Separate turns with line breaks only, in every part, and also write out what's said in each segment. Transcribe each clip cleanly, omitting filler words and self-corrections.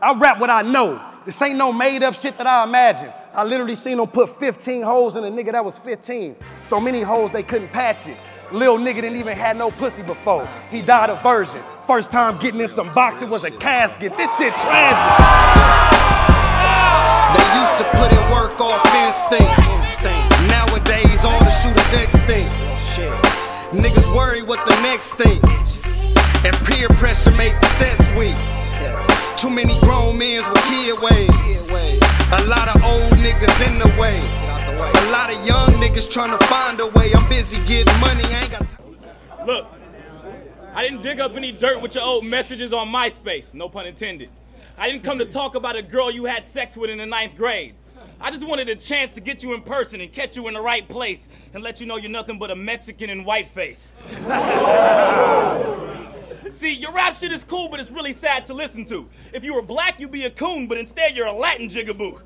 I rap what I know. This ain't no made up shit that I imagine. I literally seen them put 15 holes in a nigga that was 15. So many holes they couldn't patch it. Lil nigga didn't even have no pussy before. He died a virgin. First time getting in some boxing was a casket. This shit tragic.
They used to put in work off instinct. Nowadays all the shooters extinct. Niggas worry what the next thing. And peer pressure make the sense weak. Too many grown men with kid ways. A lot of old niggas in the way. A lot of young niggas trying to find a way. I'm busy getting money, I ain't got time.
Look, I didn't dig up any dirt with your old messages on MySpace, no pun intended. I didn't come to talk about a girl you had sex with in the 9th grade. I just wanted a chance to get you in person and catch you in the right place and let you know you're nothing but a Mexican in whiteface. See, your rap shit is cool, but it's really sad to listen to. If you were black, you'd be a coon, but instead you're a Latin jigaboo.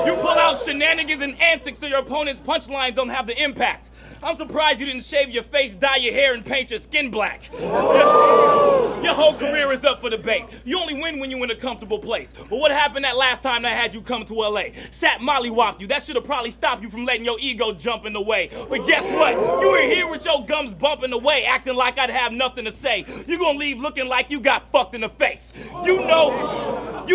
You pull out shenanigans and antics so your opponent's punchlines don't have the impact. I'm surprised you didn't shave your face, dye your hair, and paint your skin black. Your whole career is up for debate. You only win when you're in a comfortable place. But what happened that last time I had you come to LA? Sat mollywopped you. That should have probably stopped you from letting your ego jump in the way. But guess what? You were here with your gums bumping away, acting like I'd have nothing to say. You're gonna leave looking like you got fucked in the face. You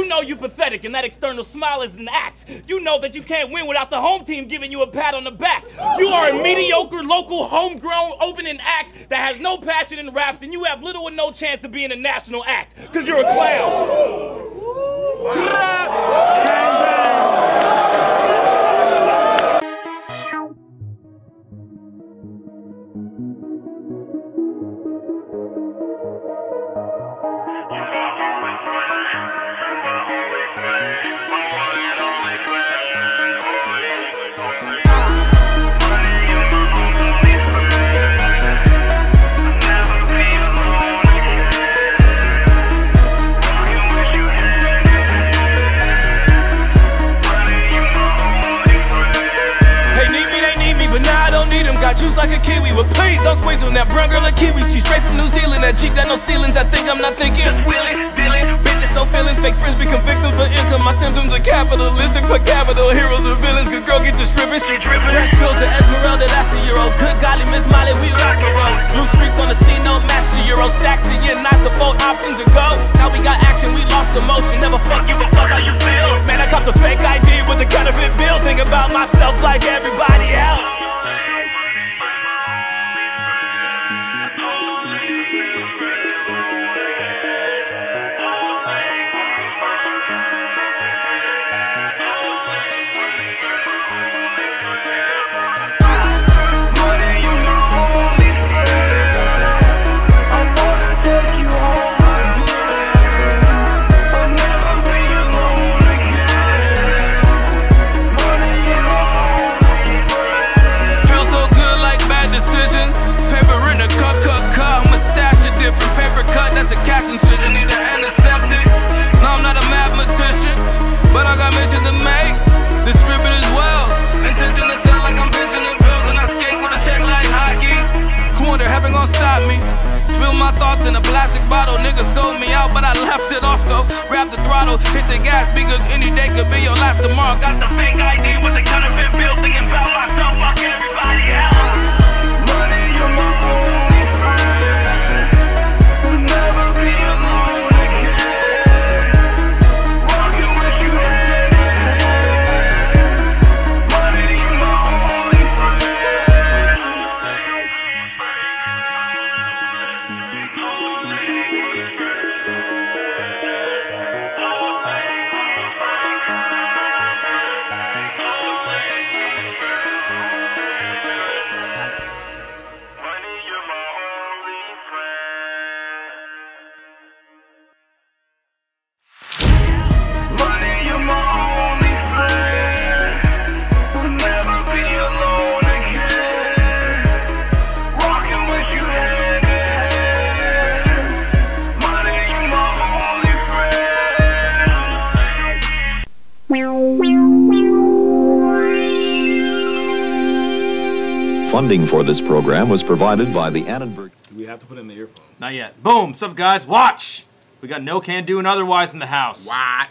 know you pathetic, and that external smile is an act. You know that you can't win without the home team giving you a pat on the back. You are a mediocre, local, homegrown, opening act that has no passion in rap, and you have little or no chance to be in a national act, because you're a clown.
Juice like a kiwi, but please don't squeeze on that brown girl a kiwi. She straight from New Zealand, that Jeep got no ceilings. I think I'm not thinking. Just wheeling, dealing, business, no feelings. Fake friends become victims for income. My symptoms are capitalistic for capital. Heroes or villains, cause girl get to stripping, she dripping. Fresh pills to Esmeralda, that's a euro. Good golly, Miss Molly, we rock and roll. Blue streaks on the scene, no match to euro. Stacks a year, not the 4 options to go. Now we got action, we lost emotion. Never fuck you, but fuck how you feel. Man, I copped a fake ID with a counterfeit bill. Think about myself like everybody else. In a plastic bottle, niggas sold me out, but I left it off though. Grab the throttle, hit the gas, because any day could be your last tomorrow. Got the fake ID with the counterfeit bill, thinking about myself, fuck everybody else. Money, you're my only friend. We'll never be alone again. Walking with you hand in hand. Money, you're my only friend.
Funding for this program was provided by the Annenberg.
Do we have to put in the earphones?
Not yet. Boom. Sup, guys? Watch.
We got NOCANDO and Otherwise in the house.
What?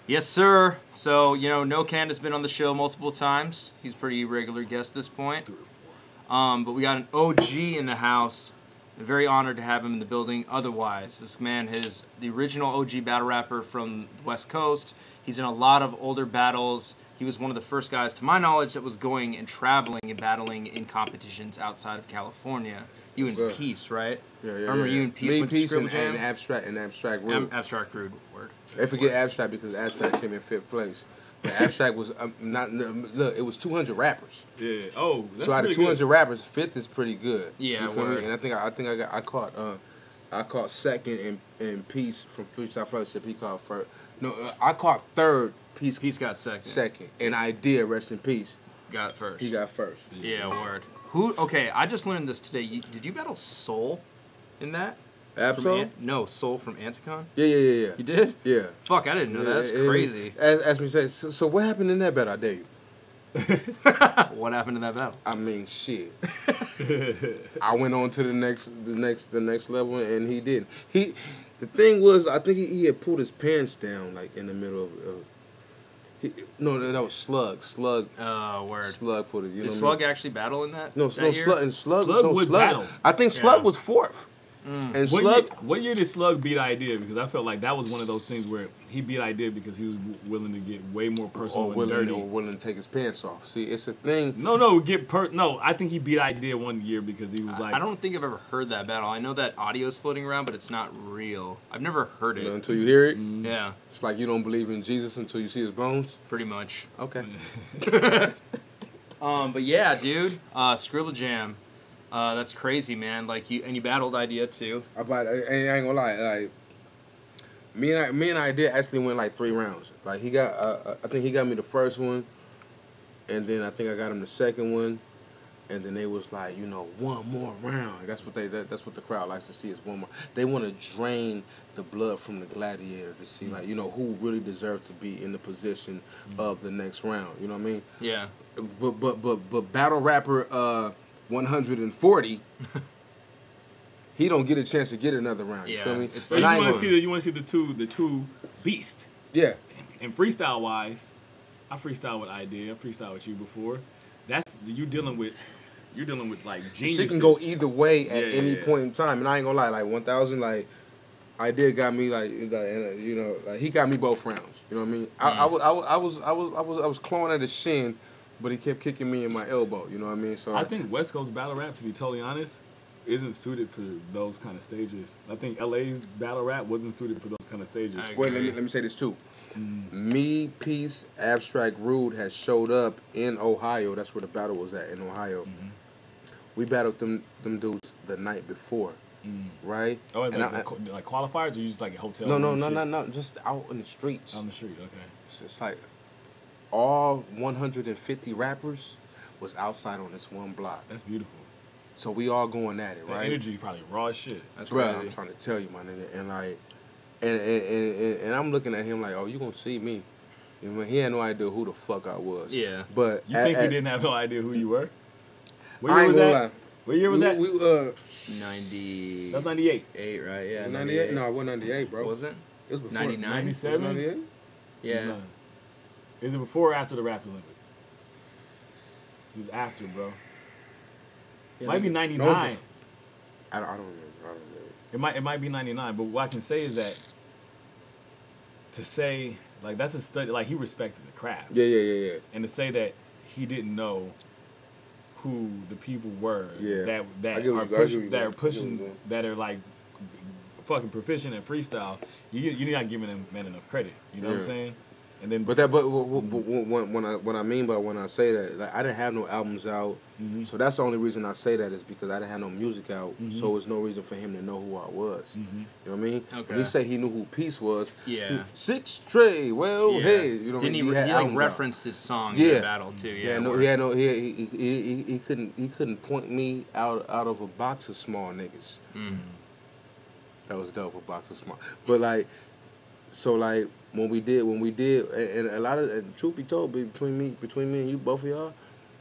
Yes, sir. So, you know, NOCANDO has been on the show multiple times. He's a pretty regular guest at this point. But we got an OG in the house. I'm very honored to have him in the building. Otherwise, this man is the original OG battle rapper from the West Coast. He's in a lot of older battles. He was one of the first guys, to my knowledge, that was going and traveling and battling in competitions outside of California. You and Peace, right?
Yeah, yeah.
Remember you and Peace
Me,
went to
Peace,
Scribble
and
Jam?
Abstract Rude.
Abstract Rude, word.
They forget Abstract because Abstract came in 5th place. But Abstract was look, it was 200 rappers.
Yeah. Oh, that's
so out of 200 rappers, 5th is pretty good.
Yeah,
you feel me? And I caught second in Peace from Freestyle Fellowship. He caught first. No, I caught third. Peace
got second.
Second. And Idea, rest in peace,
got first.
He got first.
Yeah, word. Who? Okay, I just learned this today. Did you battle Soul in that?
Absol?
No, Soul from Anticon?
Yeah.
You did?
Yeah.
Fuck, I didn't know that. That's crazy.
Ask me, so what happened in that battle? I dare you.
What happened in that battle?
I mean, shit. I went on to the next level, and he didn't. The thing was, I think he had pulled his pants down, like in the middle of. No, that was Slug.
Oh, word.
Slug put it. You
Did
know
Slug actually battle in that?
No,
year?
Slug would battle.
I think Slug was 4th. And
What year did Slug beat Idea? Because I felt like that was one of those things where he beat Idea because he was willing to get way more personal and dirty.
Or willing to take his pants off. See, it's a thing.
No, I think he beat Idea one year because he was like.
I don't think I've ever heard that battle. I know that audio's floating around, but it's not real. I've never heard it.
Until you hear it?
Yeah.
It's like you don't believe in Jesus until you see his bones?
Pretty much.
Okay.
But yeah, dude, Scribble Jam. That's crazy, man. Like you battled Idea too.
I ain't gonna lie, like me and Idea actually went like 3 rounds. Like he got, I think he got me the first one, and then I think I got him the second one, and then they was like, you know, one more round. That's what that's what the crowd likes to see is one more. They want to drain the blood from the gladiator to see like, you know, who really deserves to be in the position of the next round. You know what I mean?
Yeah.
But battle rapper 140, he don't get a chance to get another round. You feel me?
So you want to see the two beasts.
Yeah.
And freestyle wise, I freestyle with Idea. I freestyle with you before. That's you're dealing with like geniuses.
Shit can go either way at any point in time, and I ain't gonna lie. Like 1000, like Idea got me like you know, like he got me both rounds. You know what I mean? I was clawing at his shin, but he kept kicking me in my elbow. You know what I mean? So
I think West Coast battle rap, to be totally honest, isn't suited for those kind of stages. I think LA's battle rap wasn't suited for those kind of stages.
Wait, let me say this too. Me, Peace, Abstract Rude has showed up in Ohio. That's where the battle was at, in Ohio. We battled them dudes the night before, right?
Oh, like qualifiers, or you just like a hotel?
No, just out in the streets.
On the street, okay.
So it's like all 150 rappers was outside on this one block.
That's beautiful.
So we all going at it,
the
right?
Energy probably raw as shit.
That's
right.
right.
I'm trying to tell you, my nigga, and like, and I'm looking at him like, oh, you gonna see me? You know, he had no idea who the fuck I was.
Yeah.
But
you think he didn't have no idea who you were? What
I
year
ain't
was
gonna
that?
lie.
What year was that?
90.
That's 98.
8, right? Yeah.
98? No, it wasn't 98, bro.
Was it?
It was before.
99?
97?
98?
Yeah.
Is it before or after the Rap Olympics? It was after, bro. It might be 99.
No, I don't remember.
It might be 99, but what I can say is that to say like that's a study, like he respected the craft.
Yeah.
And to say that he didn't know who the people were that are pushing that are like fucking proficient in freestyle, you're not giving them man enough credit. You know what I'm saying? And then, when I say that, like, I didn't have no albums out, so that's the only reason I say that is because I didn't have no music out, so it's no reason for him to know who I was. You know what I mean?
Okay.
When he said he knew who Peace was,
yeah,
6 Trey, well, hey, you know,
didn't he like referenced his song in the battle too? Yeah,
he couldn't point me out of a box of small niggas. That was dope, a box of small, but like, so like. When we did, and a lot of, and truth be told, between me and you, both of y'all,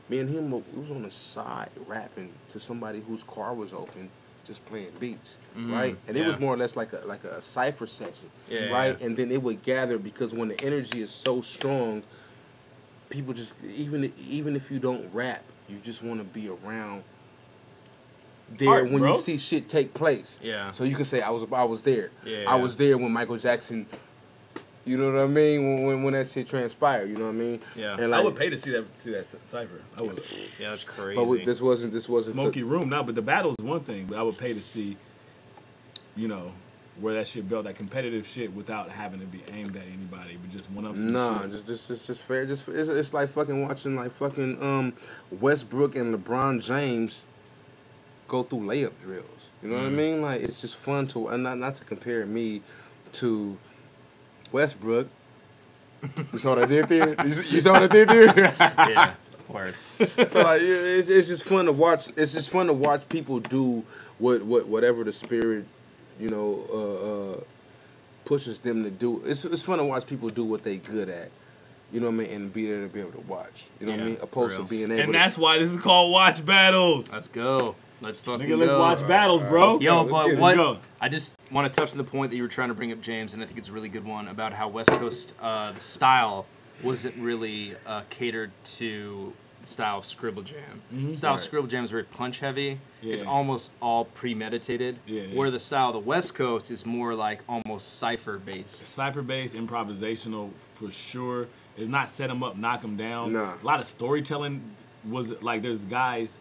me and him, we was on the side rapping to somebody whose car was open, just playing beats, right? And it was more or less like a cipher section, right? And then it would gather because when the energy is so strong, people just even if you don't rap, you just want to be around there when you see shit take place. Yeah. So you can say I was there. Yeah. I was there when Michael Jackson. You know what I mean? When that shit transpired, you know what I mean? Yeah. And like,
I would pay to see that cipher. I would.
Yeah, that's crazy.
But this wasn't
smoky room. No, but the battle is one thing. But I would pay to see, you know, where that shit built that competitive shit without having to be aimed at anybody, but just one up.
Nah, just fair. It's like fucking watching like fucking Westbrook and LeBron James go through layup drills. You know what I mean? Like it's just fun to and not to compare me to Westbrook. You saw what I did there? You saw what I did there?
Yeah. Word.
So like, it's just fun to watch. It's just fun to watch people do whatever the spirit, you know, pushes them to do. It's fun to watch people do what they good at. You know what I mean? And be there to be able to watch. You know what I mean? Opposed to being able.
And that's why this is called Watch Battles.
Let's go. Let's fucking
go. Let's watch battles, bro.
Yo, but what? I just want to touch on the point that you were trying to bring up, James, and I think it's a really good one about how West Coast the style wasn't really catered to the style of Scribble Jam. The style of Scribble Jam is very punch heavy. Yeah. It's almost all premeditated. Where the style of the West Coast is more like almost cipher based.
Cipher based, improvisational for sure. It's not set them up, knock them down. Nah. A lot of storytelling was like there's guys.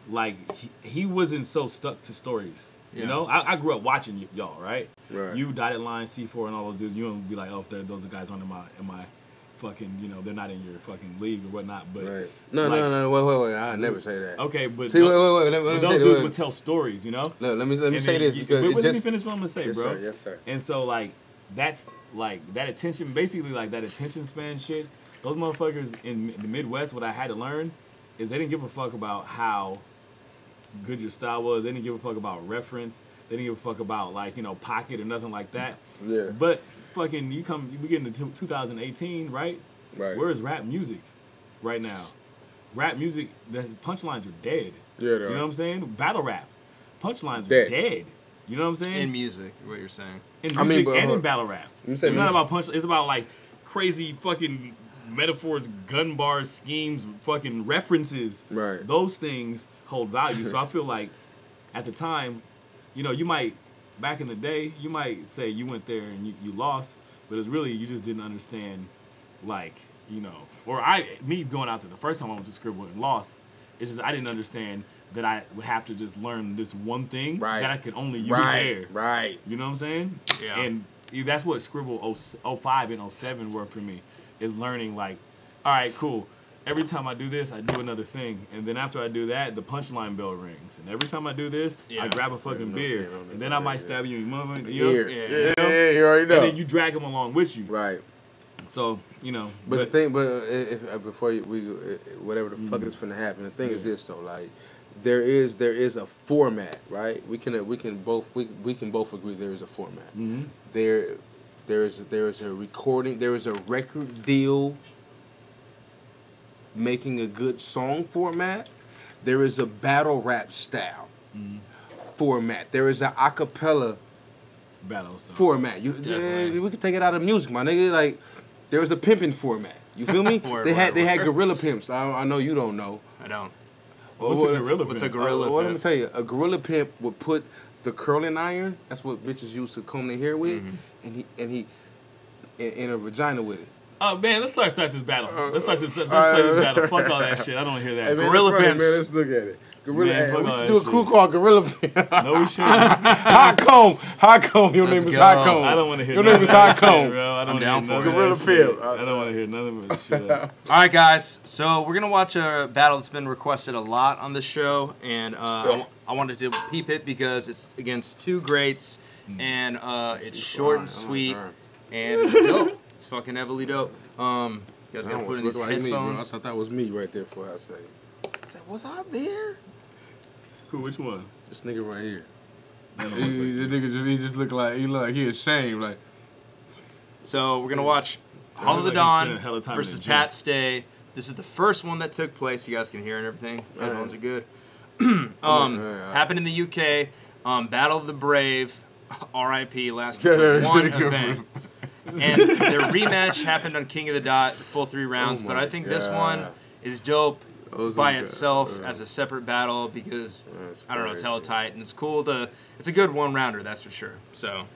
Like, he wasn't so stuck to stories, you know? I grew up watching y'all, right? You, Dotted Line, C4, and all those dudes, you don't be like, oh, if those are guys on in my fucking, you know, they're not in your fucking league or whatnot, but...
No, wait, I never say that.
Okay, but...
See, wait, let
those dudes would tell stories, you know?
No, let me say this, because
let me finish what I'm gonna say, bro.
Yes, sir.
And so, like, that's, like, that attention, basically, like, that attention span shit, those motherfuckers in the Midwest, what I had to learn is they didn't give a fuck about how good your style was. They didn't give a fuck about reference. They didn't give a fuck about, like, you know, pocket or nothing like that. Yeah. But fucking, we get into 2018, right? Right. Where is rap music right now? Rap music, the punchlines are dead. Yeah, you know what I'm saying? Battle rap, punchlines are dead. You know what I'm saying?
In music, what you're saying.
In music and in battle rap. It's not about punch. It's about like crazy fucking metaphors, gun bars, schemes, fucking references. Right. Those things hold value. So I feel like at the time, you know, you might, back in the day, you might say you went there and you lost, but it's really you just didn't understand, like, you know, or me going out there the first time I went to Scribble and lost, it's just I didn't understand that I would have to just learn this one thing that I could only use there. Right. You know what I'm saying? Yeah. And that's what Scribble 05 and 07 were for me, is learning, like, all right, cool. Every time I do this, I do another thing. And then after I do that, the punchline bell rings. And every time I do this, I grab a fucking beer. And then I might stab you in your mother. You already know. And then you drag them along with you. Right. So, you know.
But the thing, before whatever the fuck is finna happen, the thing is this, though, like, there is a format, right? We can both agree there is a format. Mm-hmm. There is a recording, there is a record deal making a good song format. There is a battle rap style format. There is an acapella
battle
format. We could take it out of music, my nigga. Like, there was a pimping format. You feel me? They had gorilla pimps. I know you don't know.
I don't.
What's a gorilla pimp?
What's a gorilla pimp?
Let me tell you. A gorilla pimp would put the curling iron, that's what bitches used to comb their hair with, and he in a vagina with it.
Oh man, let's start this battle. Let's play this battle. Fuck all that shit. I don't want to hear that.
Hey, man, gorilla pimps. Man, let's look at it. Gorilla. We should do a crew called Gorilla Pimp.
No, we shouldn't.
Hot Comb. Your name is Hot Comb.
I don't want to hear.
Your name is Hot Comb.
I'm down for
Gorilla Pimp.
I don't want to hear nothing but shit.
All right, guys. So we're gonna watch a battle that's been requested a lot on the show, and I wanted to peep it because it's against two greats, and it's short and sweet, and it's dope. It's fucking heavily dope. You guys gotta put in these headphones.
I thought that was me right there before I said. Was I there?
Who? Which one?
This nigga right here. He just looked like he ashamed. Like.
So we're gonna watch Hall of the Dawn versus Pat Stay. This is the first one that took place. You guys can hear and everything. Headphones are good. Happened in the UK. Battle of the Brave, RIP, last one event. And their rematch happened on King of the Dot, full 3 rounds. But I think this one is dope by itself as a separate battle because, I don't know, it's hella tight. And it's cool it's a good 1-rounder, that's for sure. So,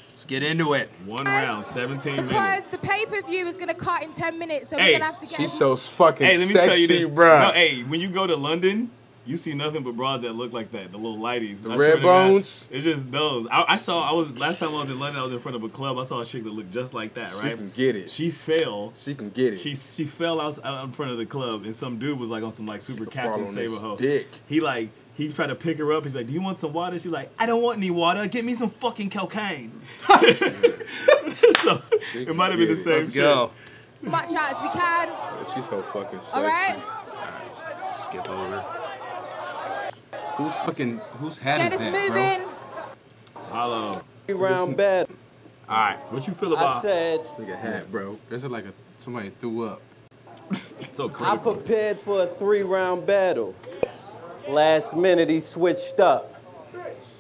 let's get into it.
1 round, 17 minutes.
Because the pay-per-view is going to cut in 10 minutes, so we're going to have to get...
She's so fucking
let me
sexy,
tell you this.
bro.
No, hey, when you go to London, you see nothing but broads that look like that, the little lighties.
The red bones?
It's just those. Last time I was in London, I was in front of a club. I saw a chick that looked just like that, right?
She can get it.
She fell.
She can get it.
She fell out in front of the club, and some dude was like on some like super Captain Saber hoe.
Dick.
He tried to pick her up. He's like, "Do you want some water?" She's like, "I don't want any water. Get me some fucking cocaine." So it might have been the same.
Let's go.
Much out as we can.
She's so fucking sexy.
All right.
Let's skip over.
Whose hat
Get
is
us
that,
moving.
Hello.
3-round battle.
All right.
What you feel about?
I said.
This nigga hat, bro. This is like somebody threw up.
So critical.
I prepared for a 3-round battle. Last minute he switched up.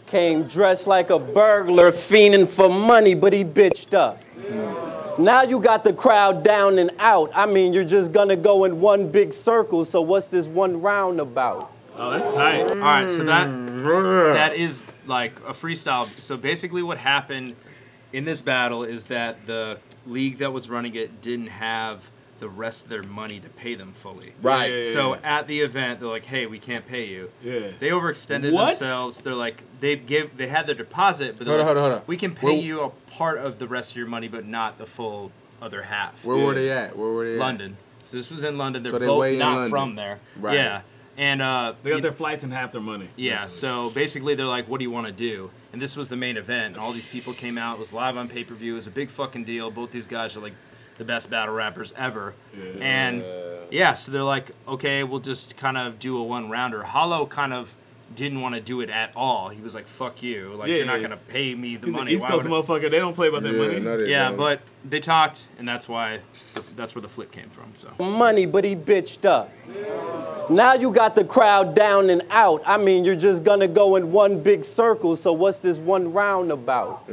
Came dressed like a burglar, fiending for money, but he bitched up. Now you got the crowd down and out. I mean, you're just gonna go in one big circle, so what's this 1 round about?
Oh, that's tight.
All right, so that is like a freestyle. So basically what happened in this battle is that the league that was running it didn't have the rest of their money to pay them fully.
Right.
Yeah.
So at the event, they're like, hey, we can't pay you.
Yeah.
They overextended themselves. They're like, they had their deposit, but they're
Hold on.
we can pay you a part of the rest of your money, but not the full other half.
Where were they at?
London. So this was in London. They're
So they
both
way in
not
London.
from there.
Right.
Yeah. And
they got their flights and half their money.
yeah, so basically they're like, what do you want to do? And this was the main event. And all these people came out. It was live on pay-per-view. It was a big fucking deal. Both these guys are like the best battle rappers ever. Yeah. And yeah, so they're like, okay, we'll just kind of do a 1-rounder. Hollow kind of didn't want to do it at all. He was like, fuck you. Like, you're not going to pay me the money.
He's East Coast motherfucker. They don't play about their money.
But they talked, and that's where the flip came from. So
Money, but he bitched up. Now you got the crowd down and out. I mean, you're just gonna go in one big circle, so what's this 1 round about?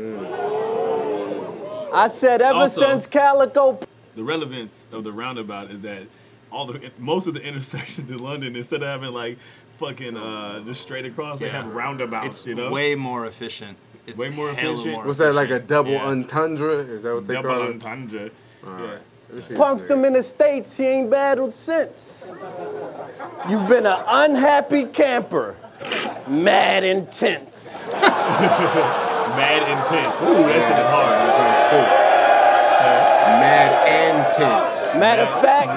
I said ever since Calico...
The relevance of the roundabout is that most of the intersections in London, instead of having like fucking just straight across, they have roundabouts,
it's way more efficient. It's
way more efficient.
Was that like a double entendre? Is that what they call it?
Double entendre. Yeah.
Punked him in the States, he ain't battled since. You've been an unhappy camper. Mad intense.
Mad intense. Ooh, that shit is hard.
Mad intense.
Matter of fact,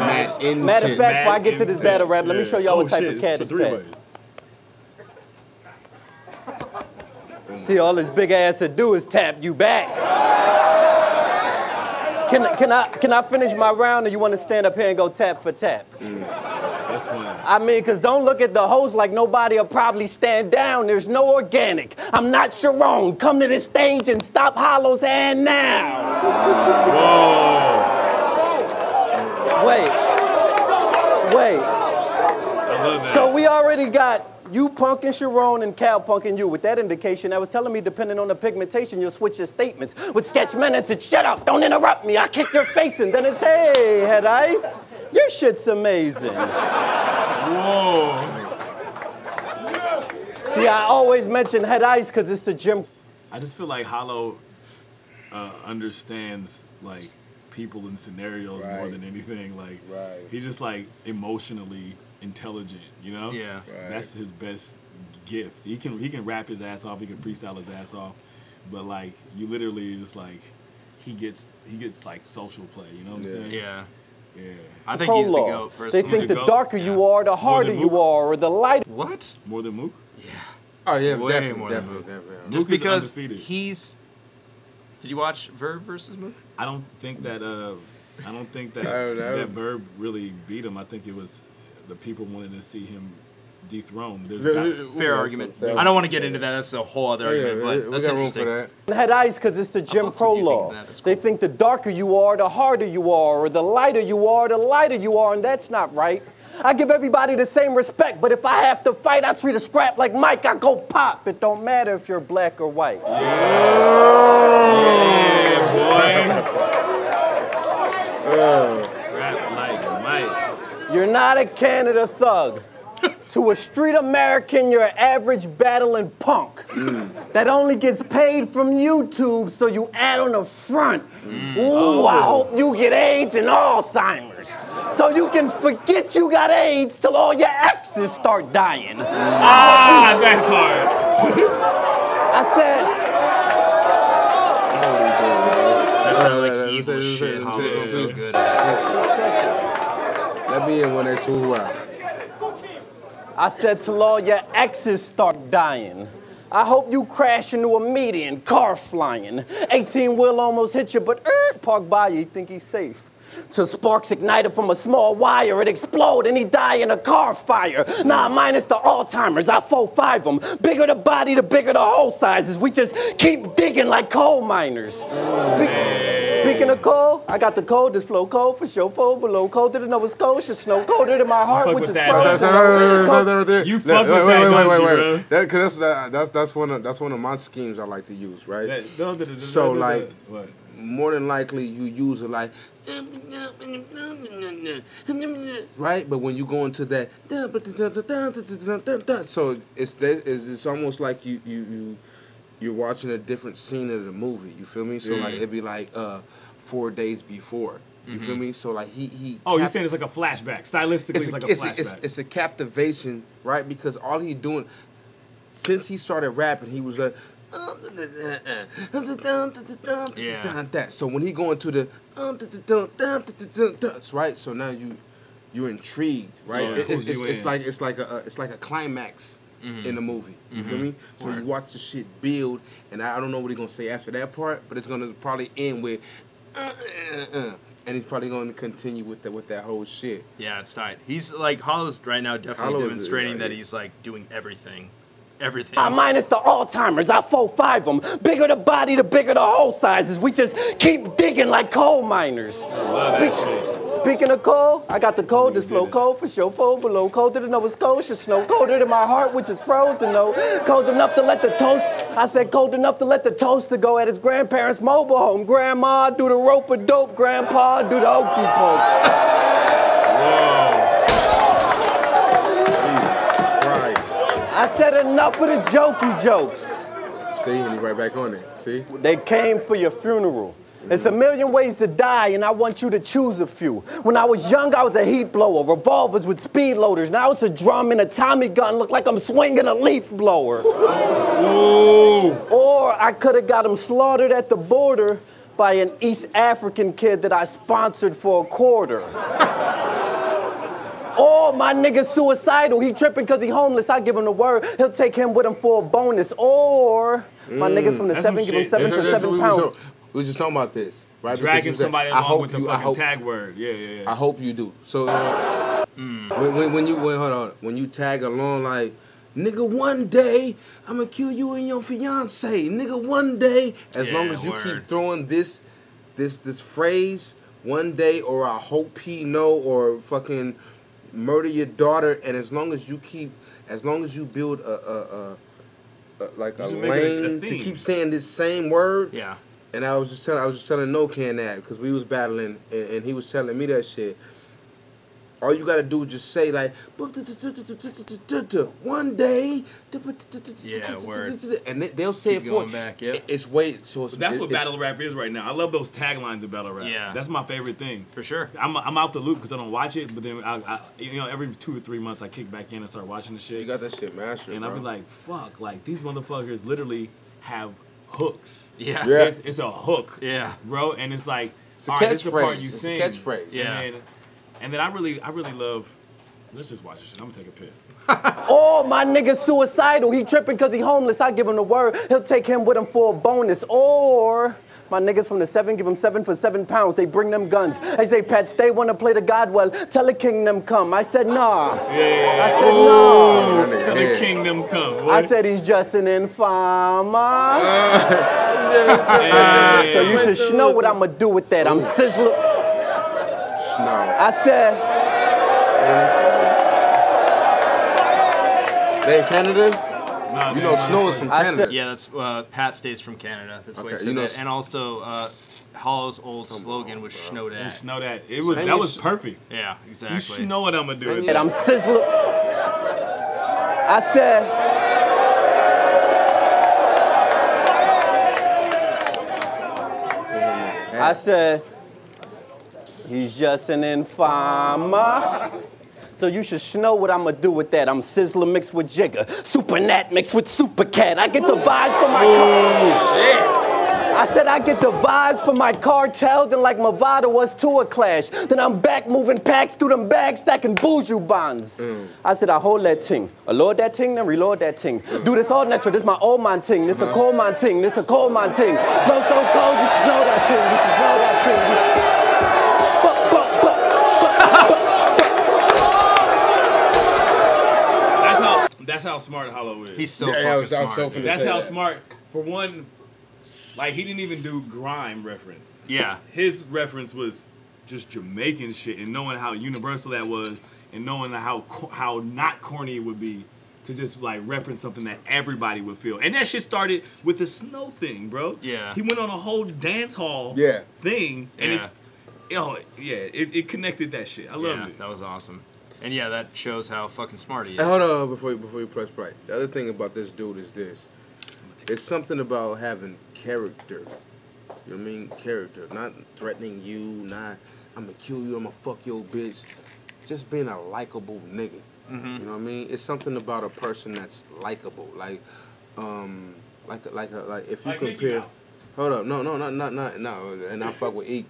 Matter
before I get to this battle rap, let me show y'all what type of cat is Pat. See, all this big ass to do is tap you back. Can I finish my round, or you want to stand up here and go tap for tap?
That's fine.
I mean, because don't look at the host like nobody will probably stand down. There's no organic. I'm not Sharon. Come to the stage and stop Hollow's hand now.
Whoa.
Wait.
I love that.
So we already got you punking Sharon and Cal punking you. With that indication, I was telling me, depending on the pigmentation, you'll switch your statements. With sketch minutes, it's shut up, don't interrupt me, I kick your face, and then it's, hey, Head Ice, your shit's amazing.
Whoa.
See, I always mention Head Ice because it's the gym.
I just feel like Hollow understands, like, people and scenarios more than anything. Like, he's just, like, emotionally intelligent, you know?
Yeah.
That's his best gift. He can rap his ass off, he can freestyle his ass off, but like you literally just like he gets like social play, you know what I'm saying?
Yeah.
Yeah.
I think he's the GOAT, personally.
They think the darker you are, the harder you are, or the lighter.
What?
More than Mook?
Yeah.
Oh yeah,
way more than Mook. Just because
he's.
Did you watch Verb versus Mook?
I don't think that that Verb really beat him. I think it was the people wanted to see him dethroned.
Fair argument. I don't want to get into that. That's a whole other argument, but that's interesting.
Head Ice because it's the Jim Crow law. They think the darker you are, the harder you are, or the lighter you are, the lighter you are, and that's not right. I give everybody the same respect, but if I have to fight, I treat a scrap like Mike. I go pop. It don't matter if you're black or white.
Yeah, boy. Scrap like Mike.
You're not a Canada thug. To a street American, you're an average battling punk that only gets paid from YouTube, so you add on the front. Ooh, I hope you get AIDS and Alzheimer's, so you can forget you got AIDS till all your exes start dying.
Ah, that's hard.
I said.
That's like evil shit. Hollywood's so good at it.
Let me in when they swoop out.
I said till all your exes start dying. I hope you crash into a median, car flying. 18-wheel almost hit you, but park by you think he's safe. Till sparks ignited from a small wire, it explode and he die in a car fire. Nah, minus the Alzheimer's, I 4-5 them. Bigger the body, the bigger the hole sizes. We just keep digging like coal miners. Speaking of cold, I got the coldest flow, cold for sure, fold below, colder than Nova Scotia, snow colder than my heart, which is frozen.
You fuck with that,
wait. That's one of my schemes I like to use, right? So like, more than likely you use it like, right? But when you go into that, so it's almost like you're watching a different scene of the movie. You feel me? So like it'd be like 4 days before. You feel me? So like he.
Oh, you're saying it's like a flashback. Stylistically, it's like a flashback.
It's a captivation, right? Because all he's doing since he started rapping, he was like. That. So when he go into the right, so now you're intrigued, right? It's like a climax in the movie. You feel me? So you watch the shit build, and I don't know what he's gonna say after that part, but it's gonna probably end with and he's probably going to continue with that whole shit.
Yeah, it's tight. He's like Hollow's right now definitely demonstrating that he's like doing everything. Everything.
Minus the Alzheimer's, I 4-5 them. Bigger the body, the bigger the hole sizes. We just keep digging like coal miners. Speaking of cold, I got the coldest flow, cold for sure, fold below, colder than Nova Scotia, snow colder than my heart, which is frozen, though. Cold enough to let the toast, I said cold enough to let the toaster go at his grandparents' mobile home. Grandma do the rope of dope, grandpa do the okey poke. I said enough of the jokey jokes.
See, and he right back on it. See?
They came for your funeral. It's a million ways to die, and I want you to choose a few. When I was young, I was a heat blower, revolvers with speed loaders. Now it's a drum and a Tommy gun, look like I'm swinging a leaf blower. Ooh. Or I could have got him slaughtered at the border by an East African kid that I sponsored for a quarter. Or my nigga's suicidal, he tripping cause he homeless, I give him the word, he'll take him with him for a bonus. Or my niggas from the 7 give him 7 for 7 pounds.
We were just talking about this, right?
Dragging somebody along with the fucking tag word. Yeah.
I hope you do. So when you tag along like, nigga, one day I'ma kill you and your fiance. Nigga, one day, as long as you keep throwing this phrase, one day, or I hope he know, or fucking murder your daughter, and as long as you build a lane to keep saying this same word.
Yeah.
And I was just telling NOCANDO that because we was battling, and he was telling me that shit. All you gotta do is just say like, one day.
Yeah, word.
And they'll say
keep
it
going
for
back. Yep.
It's weight. So
that's what battle rap is right now. I love those taglines of battle rap.
Yeah,
that's my favorite thing
for sure.
I'm out the loop because I don't watch it, but then I every 2 or 3 months I kick back in and start watching the shit.
You got that shit mastered,
and
bro.
I'll be like, fuck, like these motherfuckers literally have hooks.
Yeah.
It's a hook.
Yeah,
bro, and it's like,
it's a
all right, this is the part you sing.
It's a catchphrase.
Yeah. And then I really love. Let's just watch this shit. I'm gonna take a piss.
Or my nigga's suicidal, he tripping cause he homeless, I give him the word, he'll take him with him for a bonus. Or my niggas from the 7 give him 7 for 7 pounds, they bring them guns. I say, Pat, stay, wanna play the God well, tell the kingdom come. I said, nah.
Yeah.
I said, no.
Tell the kingdom come. Boy.
I said, he's just an informer. So you should know what I'ma do with that. I'm sizzling.
No.
I said,
They in Canada?
Nah,
you know, Snow is from Canada.
Yeah, that's Pat Stays from Canada. That's why he said
you know,
that. And also, Hollow's old slogan was "Snow that."
Snow that. It was that was perfect.
Yeah, exactly.
You know what I'm gonna do.
And I'm sizzling. I said. I said, he's just an informer. So you should know what I'm gonna do with that. I'm Sizzler mixed with Jigger, Super Nat mixed with Super Cat. I get the vibes from my I said I get the vibes from my cartel, then like Movado was to a clash. Then I'm back moving packs through them bags, stacking buju bonds. I said I hold that ting. I load that ting, then reload that ting. Do this all natural, this my old man ting. This a cold man ting, this a cold man ting. Flow so cold, you should know that ting. You should know that ting.
That's how smart Hollow is.
He's so fucking smart.
That's how smart. For one, like he didn't even do grime reference.
Yeah.
His reference was just Jamaican shit, and knowing how universal that was, and knowing how not corny it would be to just like reference something that everybody would feel. And that shit started with the Snow thing, bro.
Yeah.
He went on a whole dance hall thing, and it connected that shit. I love it.
That was awesome. And yeah, that shows how fucking smart he is.
Hey, hold on before you press play. The other thing about this dude is this. It's something about having character. You know what I mean? Character. Not threatening you, not I'm gonna kill you, I'm gonna fuck your bitch. Just being a likable nigga. You know what I mean? It's something about a person that's likable. Like if you compare hold up, no, and I fuck with E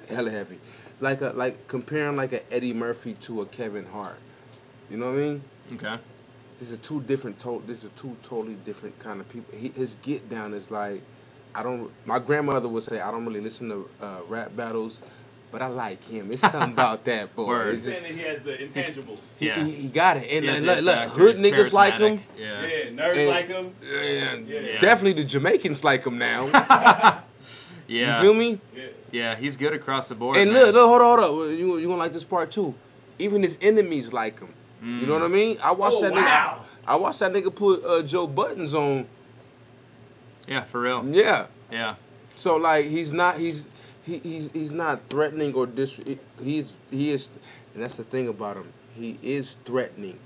hella heavy. Like comparing like an Eddie Murphy to a Kevin Hart. You know what I mean?
Okay.
These are two totally different kind of people. His get down is like, my grandmother would say, I don't really listen to rap battles, but I like him. It's something about that boy.
He's saying that he has the intangibles.
He got it. And look, hood niggas like him.
Yeah, nerds like him.
Yeah. Definitely the Jamaicans like him now.
Yeah.
You feel me?
Yeah, he's good across the board.
And look, hold on. You gonna like this part too. Even his enemies like him. You know what I mean? I watched that nigga put Joe Buttons on.
Yeah, for real.
Yeah.
Yeah.
So like he's not threatening or he is, and that's the thing about him. He is threatening,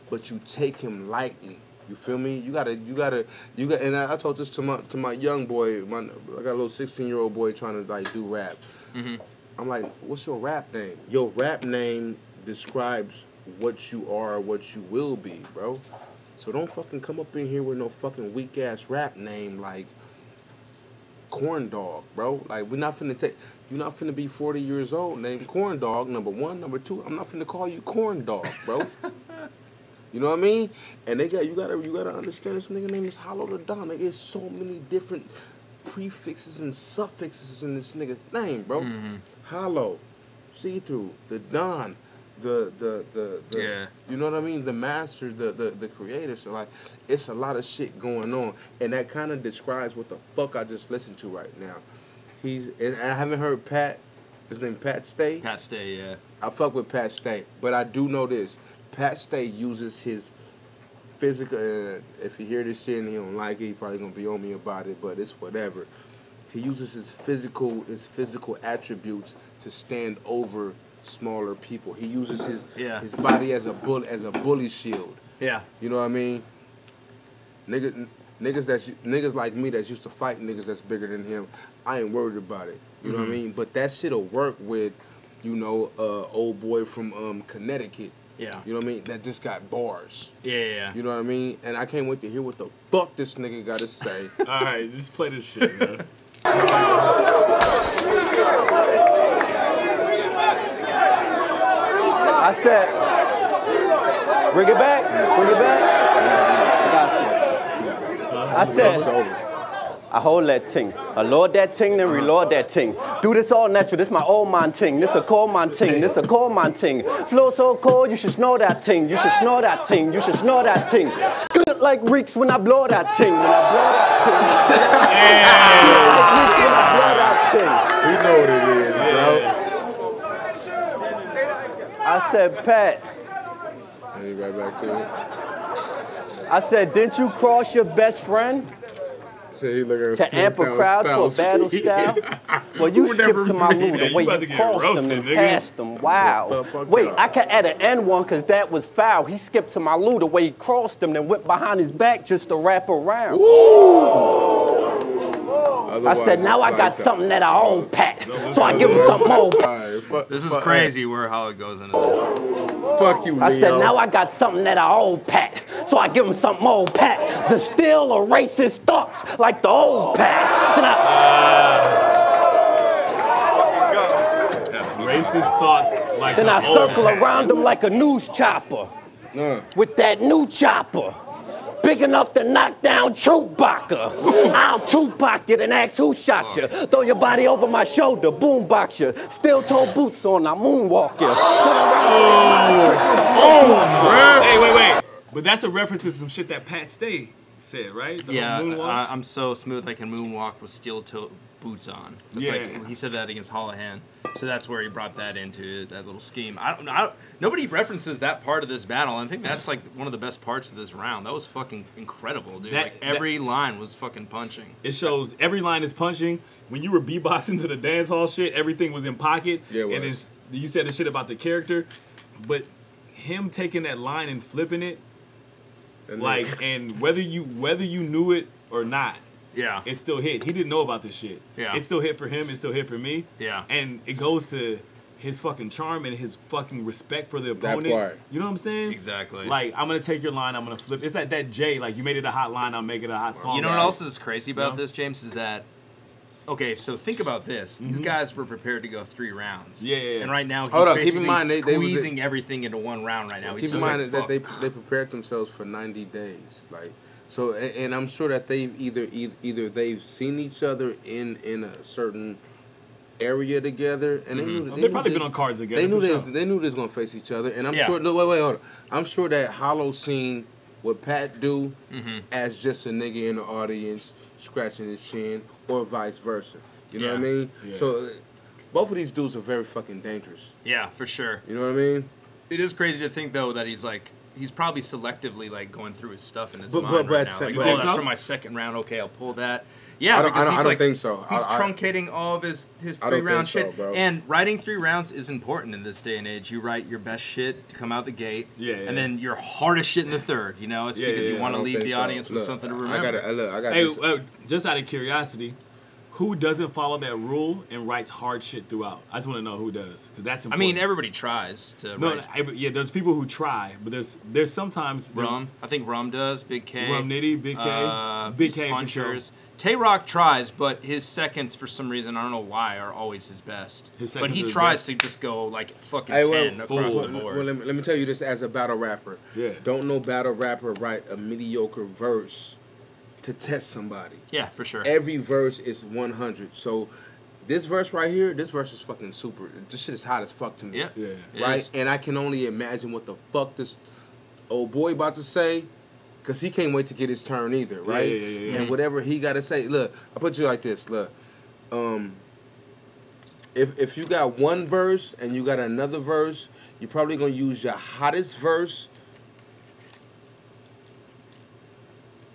but you take him lightly. You feel me? You got. And I told this to my young boy. I got a little 16-year-old boy trying to like do rap. I'm like, what's your rap name? Your rap name describes what you are, what you will be, bro. So don't fucking come up in here with no fucking weak ass rap name like Corn Dog, bro. Like you're not finna be 40 years old named Corn Dog. Number one, number two, I'm not finna call you Corn Dog, bro. You know what I mean? And you gotta understand this nigga name is Hollow the Don. Like, there's so many different prefixes and suffixes in this nigga's name, bro. Hollow, see-through, the Don, the you know what I mean? The master, the creator. So like, it's a lot of shit going on, and that kind of describes what the fuck I just listened to right now. And I haven't heard Pat. His name Pat Stay.
Pat Stay, yeah.
I fuck with Pat Stay, but I do know this. Pat Stay uses his physical. If you hear this shit and he don't like it, he probably gonna be on me about it. But it's whatever. He uses his physical attributes to stand over smaller people. He uses his body as a bully shield.
Yeah.
You know what I mean? Niggas like me that's used to fight niggas that's bigger than him. I ain't worried about it. You know what I mean? But that shit'll work with, old boy from Connecticut.
Yeah.
You know what I mean? That just got bars.
Yeah.
You know what I mean? And I can't wait to hear what the fuck this nigga gotta say.
All right, just play this shit, man.
I said, bring it back. I said, I hold that ting. I load that ting, then reload that ting. Do this all natural. This my old man ting. This a cold man ting. This a cold man ting. Flow so cold, you should snore that ting. You should snore that ting. You should snore that ting. Skid like reeks when I blow that ting. When I blow that ting. We know what it is, bro. I said, Pat.
I'll be right back to it.
I said, didn't you cross your best friend? To amp a crowd for a battle style? Well, you skipped to my mood the way you crossed them and passed them. Wow. Wait, I can add an N1 because that was foul. He skipped to my loo the way he crossed them and went behind his back just to wrap around. I said, now I got something that I own, Pat. So I give him something more.
This is crazy where how it goes into this.
Fuck you, Leo.
I said, now I got something that I own, Pat. So I give him something more, Pat. To steal or racist thoughts like the old Pat.
That's racist thoughts like
then
the
I
old
circle
Pat.
around him like a news chopper. With that new chopper. Big enough to knock down Chewbacca. I'll Tupac you and ask who shot you. Throw your body over my shoulder, boombox you. Steel-toe boots on, I moonwalk you.
Hey, wait. But that's a reference to some shit that Pat Stay said, right? The
I'm so smooth I can moonwalk with steel-toe boots on. That's like, he said that against Holohan. So that's where he brought that into that little scheme. Nobody references that part of this battle. I think that's like one of the best parts of this round. That was fucking incredible, dude. Every line was fucking punching.
It shows every line is punching. When you were beatboxing to the dance hall shit, everything was in pocket. Yeah, it was. And you said the shit about the character, but him taking that line and flipping it, and whether you knew it or not.
Yeah.
It still hit. He didn't know about this shit.
Yeah.
It still hit for him. It still hit for me.
Yeah.
And it goes to his fucking charm and his fucking respect for the opponent.
That part.
You know what I'm saying?
Exactly.
Like, I'm going to take your line. I'm going to flip. It's that J. Like, you made it a hot line. I'll make it a hot song.
You know what else is crazy about this, James, is that, okay, so think about this. These guys were prepared to go 3 rounds.
Yeah.
And right now, he's basically squeezing everything into 1 round right now.
Keep in mind that they prepared themselves for 90 days. Like, so, and I'm sure that they've either they've seen each other in a certain area together, and
they've probably been on cards together.
They knew they was gonna face each other, and I'm sure. Wait, hold on. I'm sure that Hollow seen what Pat do as just a nigga in the audience scratching his chin, or vice versa. You know what I mean? Yeah. So both of these dudes are very fucking dangerous.
Yeah, for sure.
You know what I mean?
It is crazy to think though that he's probably selectively like going through his stuff in his mind right now. Like, that's from my 2nd round. Okay, I'll pull that. Yeah, because
I don't think so.
He's truncating all of his 3-round shit.
Bro.
And writing 3 rounds is important in this day and age. You write your best shit to come out the gate, and then your hardest shit in the 3rd. You know, it's because you want to leave the audience with something to remember.
I got
just out of curiosity, who doesn't follow that rule and writes hard shit throughout? I just want to know who does, because that's important.
I mean, everybody tries to write.
There's people who try, but there's sometimes
Rum. I think Rum does. Big K.
Rum Nitty, Big K, Big K
punchers. Tay-Rock tries, but his seconds, for some reason, I don't know why, are always his best. But he tries to just go like fucking 10 across the board.
Well, let me tell you this as a battle rapper.
Yeah.
Don't no battle rapper write a mediocre verse to test somebody.
Yeah, for sure.
Every verse is 100. So this verse right here, this verse is fucking super. This shit is hot as fuck to me.
Yeah.
Right? And I can only imagine what the fuck this old boy about to say, because he can't wait to get his turn either, right?
Yeah.
And whatever he got to say, look, I'll put you like this, look. If you got one verse and you got another verse, you're probably going to use your hottest verse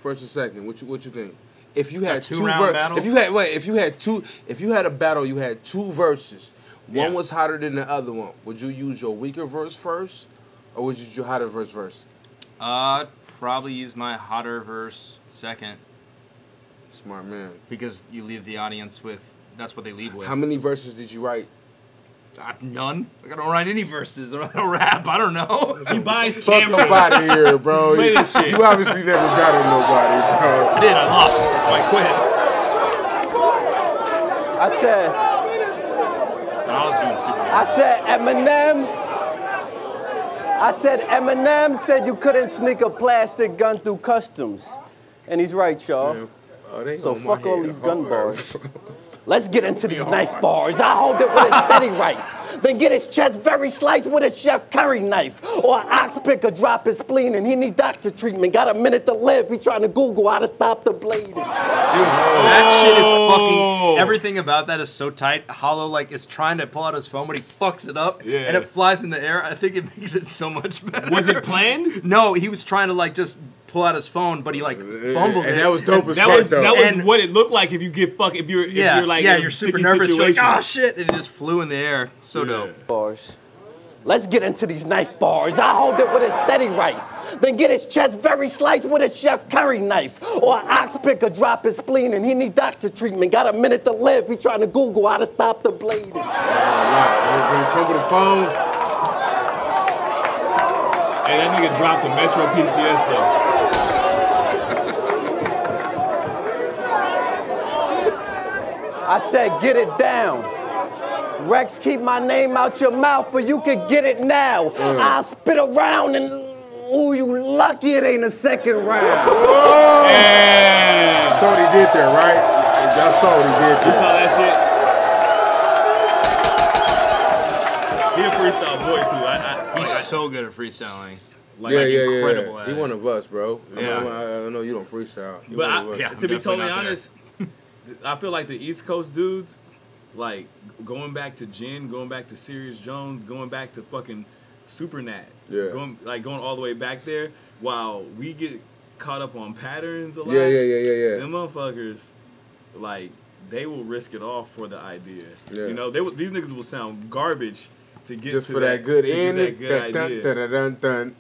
first and second. What you think? If you had
two-round battle?
if you had a battle, you had 2 verses. One was hotter than the other one. Would you use your weaker verse first, or would you use your hotter verse first?
Probably use my hotter verse second.
Smart man.
Because you leave the audience with, that's what they leave with.
How many verses did you write?
None. Like, I don't write any verses. I don't rap. I don't know.
He buys
cameras. Fuck nobody here, bro.
Play this shit.
You obviously never got it nobody, bro.
I did. I lost. That's why I quit.
I said Eminem said you couldn't sneak a plastic gun through customs. And he's right, y'all. So fuck all these gun bars. Let's get into these knife bars. I hold it with a steady right. Then get his chest very sliced with a Chef Curry knife. Or an ox picker drop his spleen and he need doctor treatment. Got a minute to live. He trying to Google how to stop the bleeding. Dude,
that shit is fucking, everything about that is so tight. Hollow like is trying to pull out his phone, but he fucks it up and it flies in the air. I think it makes it so much better.
Was it planned?
No, he was trying to like just pull out his phone, but he like fumbled it.
And that was dope as
that
fuck,
was,
though.
That was what it looked like if you get fucked, if you're like
you're super nervous. You're like, oh shit, and it just flew in the air. So dope.
Bars. Let's get into these knife bars. I hold it with a steady right. Then get his chest very sliced with a Chef Curry knife. Or an ox picker drop his spleen and he need doctor treatment. Got a minute to live. He trying to Google how to stop the bleeding.
All right, when you come with the phone.
Hey, that nigga dropped a Metro PCS though.
I said get it down. Rex, keep my name out your mouth, but you can get it now. I'll spit around and, ooh, you lucky it ain't a second round.
Oh! Yeah. Saw what he did there, right? Y'all saw what he did there.
You saw that shit? He a freestyle boy, too.
He's so good at freestyling.
Like,
incredible at
He
it.
one of us, bro.
Yeah.
I know you don't freestyle.
But to be totally honest, I feel like the East Coast dudes, like going back to Jen, going back to Sirius Jones, going back to fucking Supernat, going all the way back there, while we get caught up on patterns a lot.
Yeah.
Them motherfuckers, like, they will risk it all for the idea. Yeah. You know, these niggas will sound garbage to get
just
to
for that good end.
That good idea.
Dun.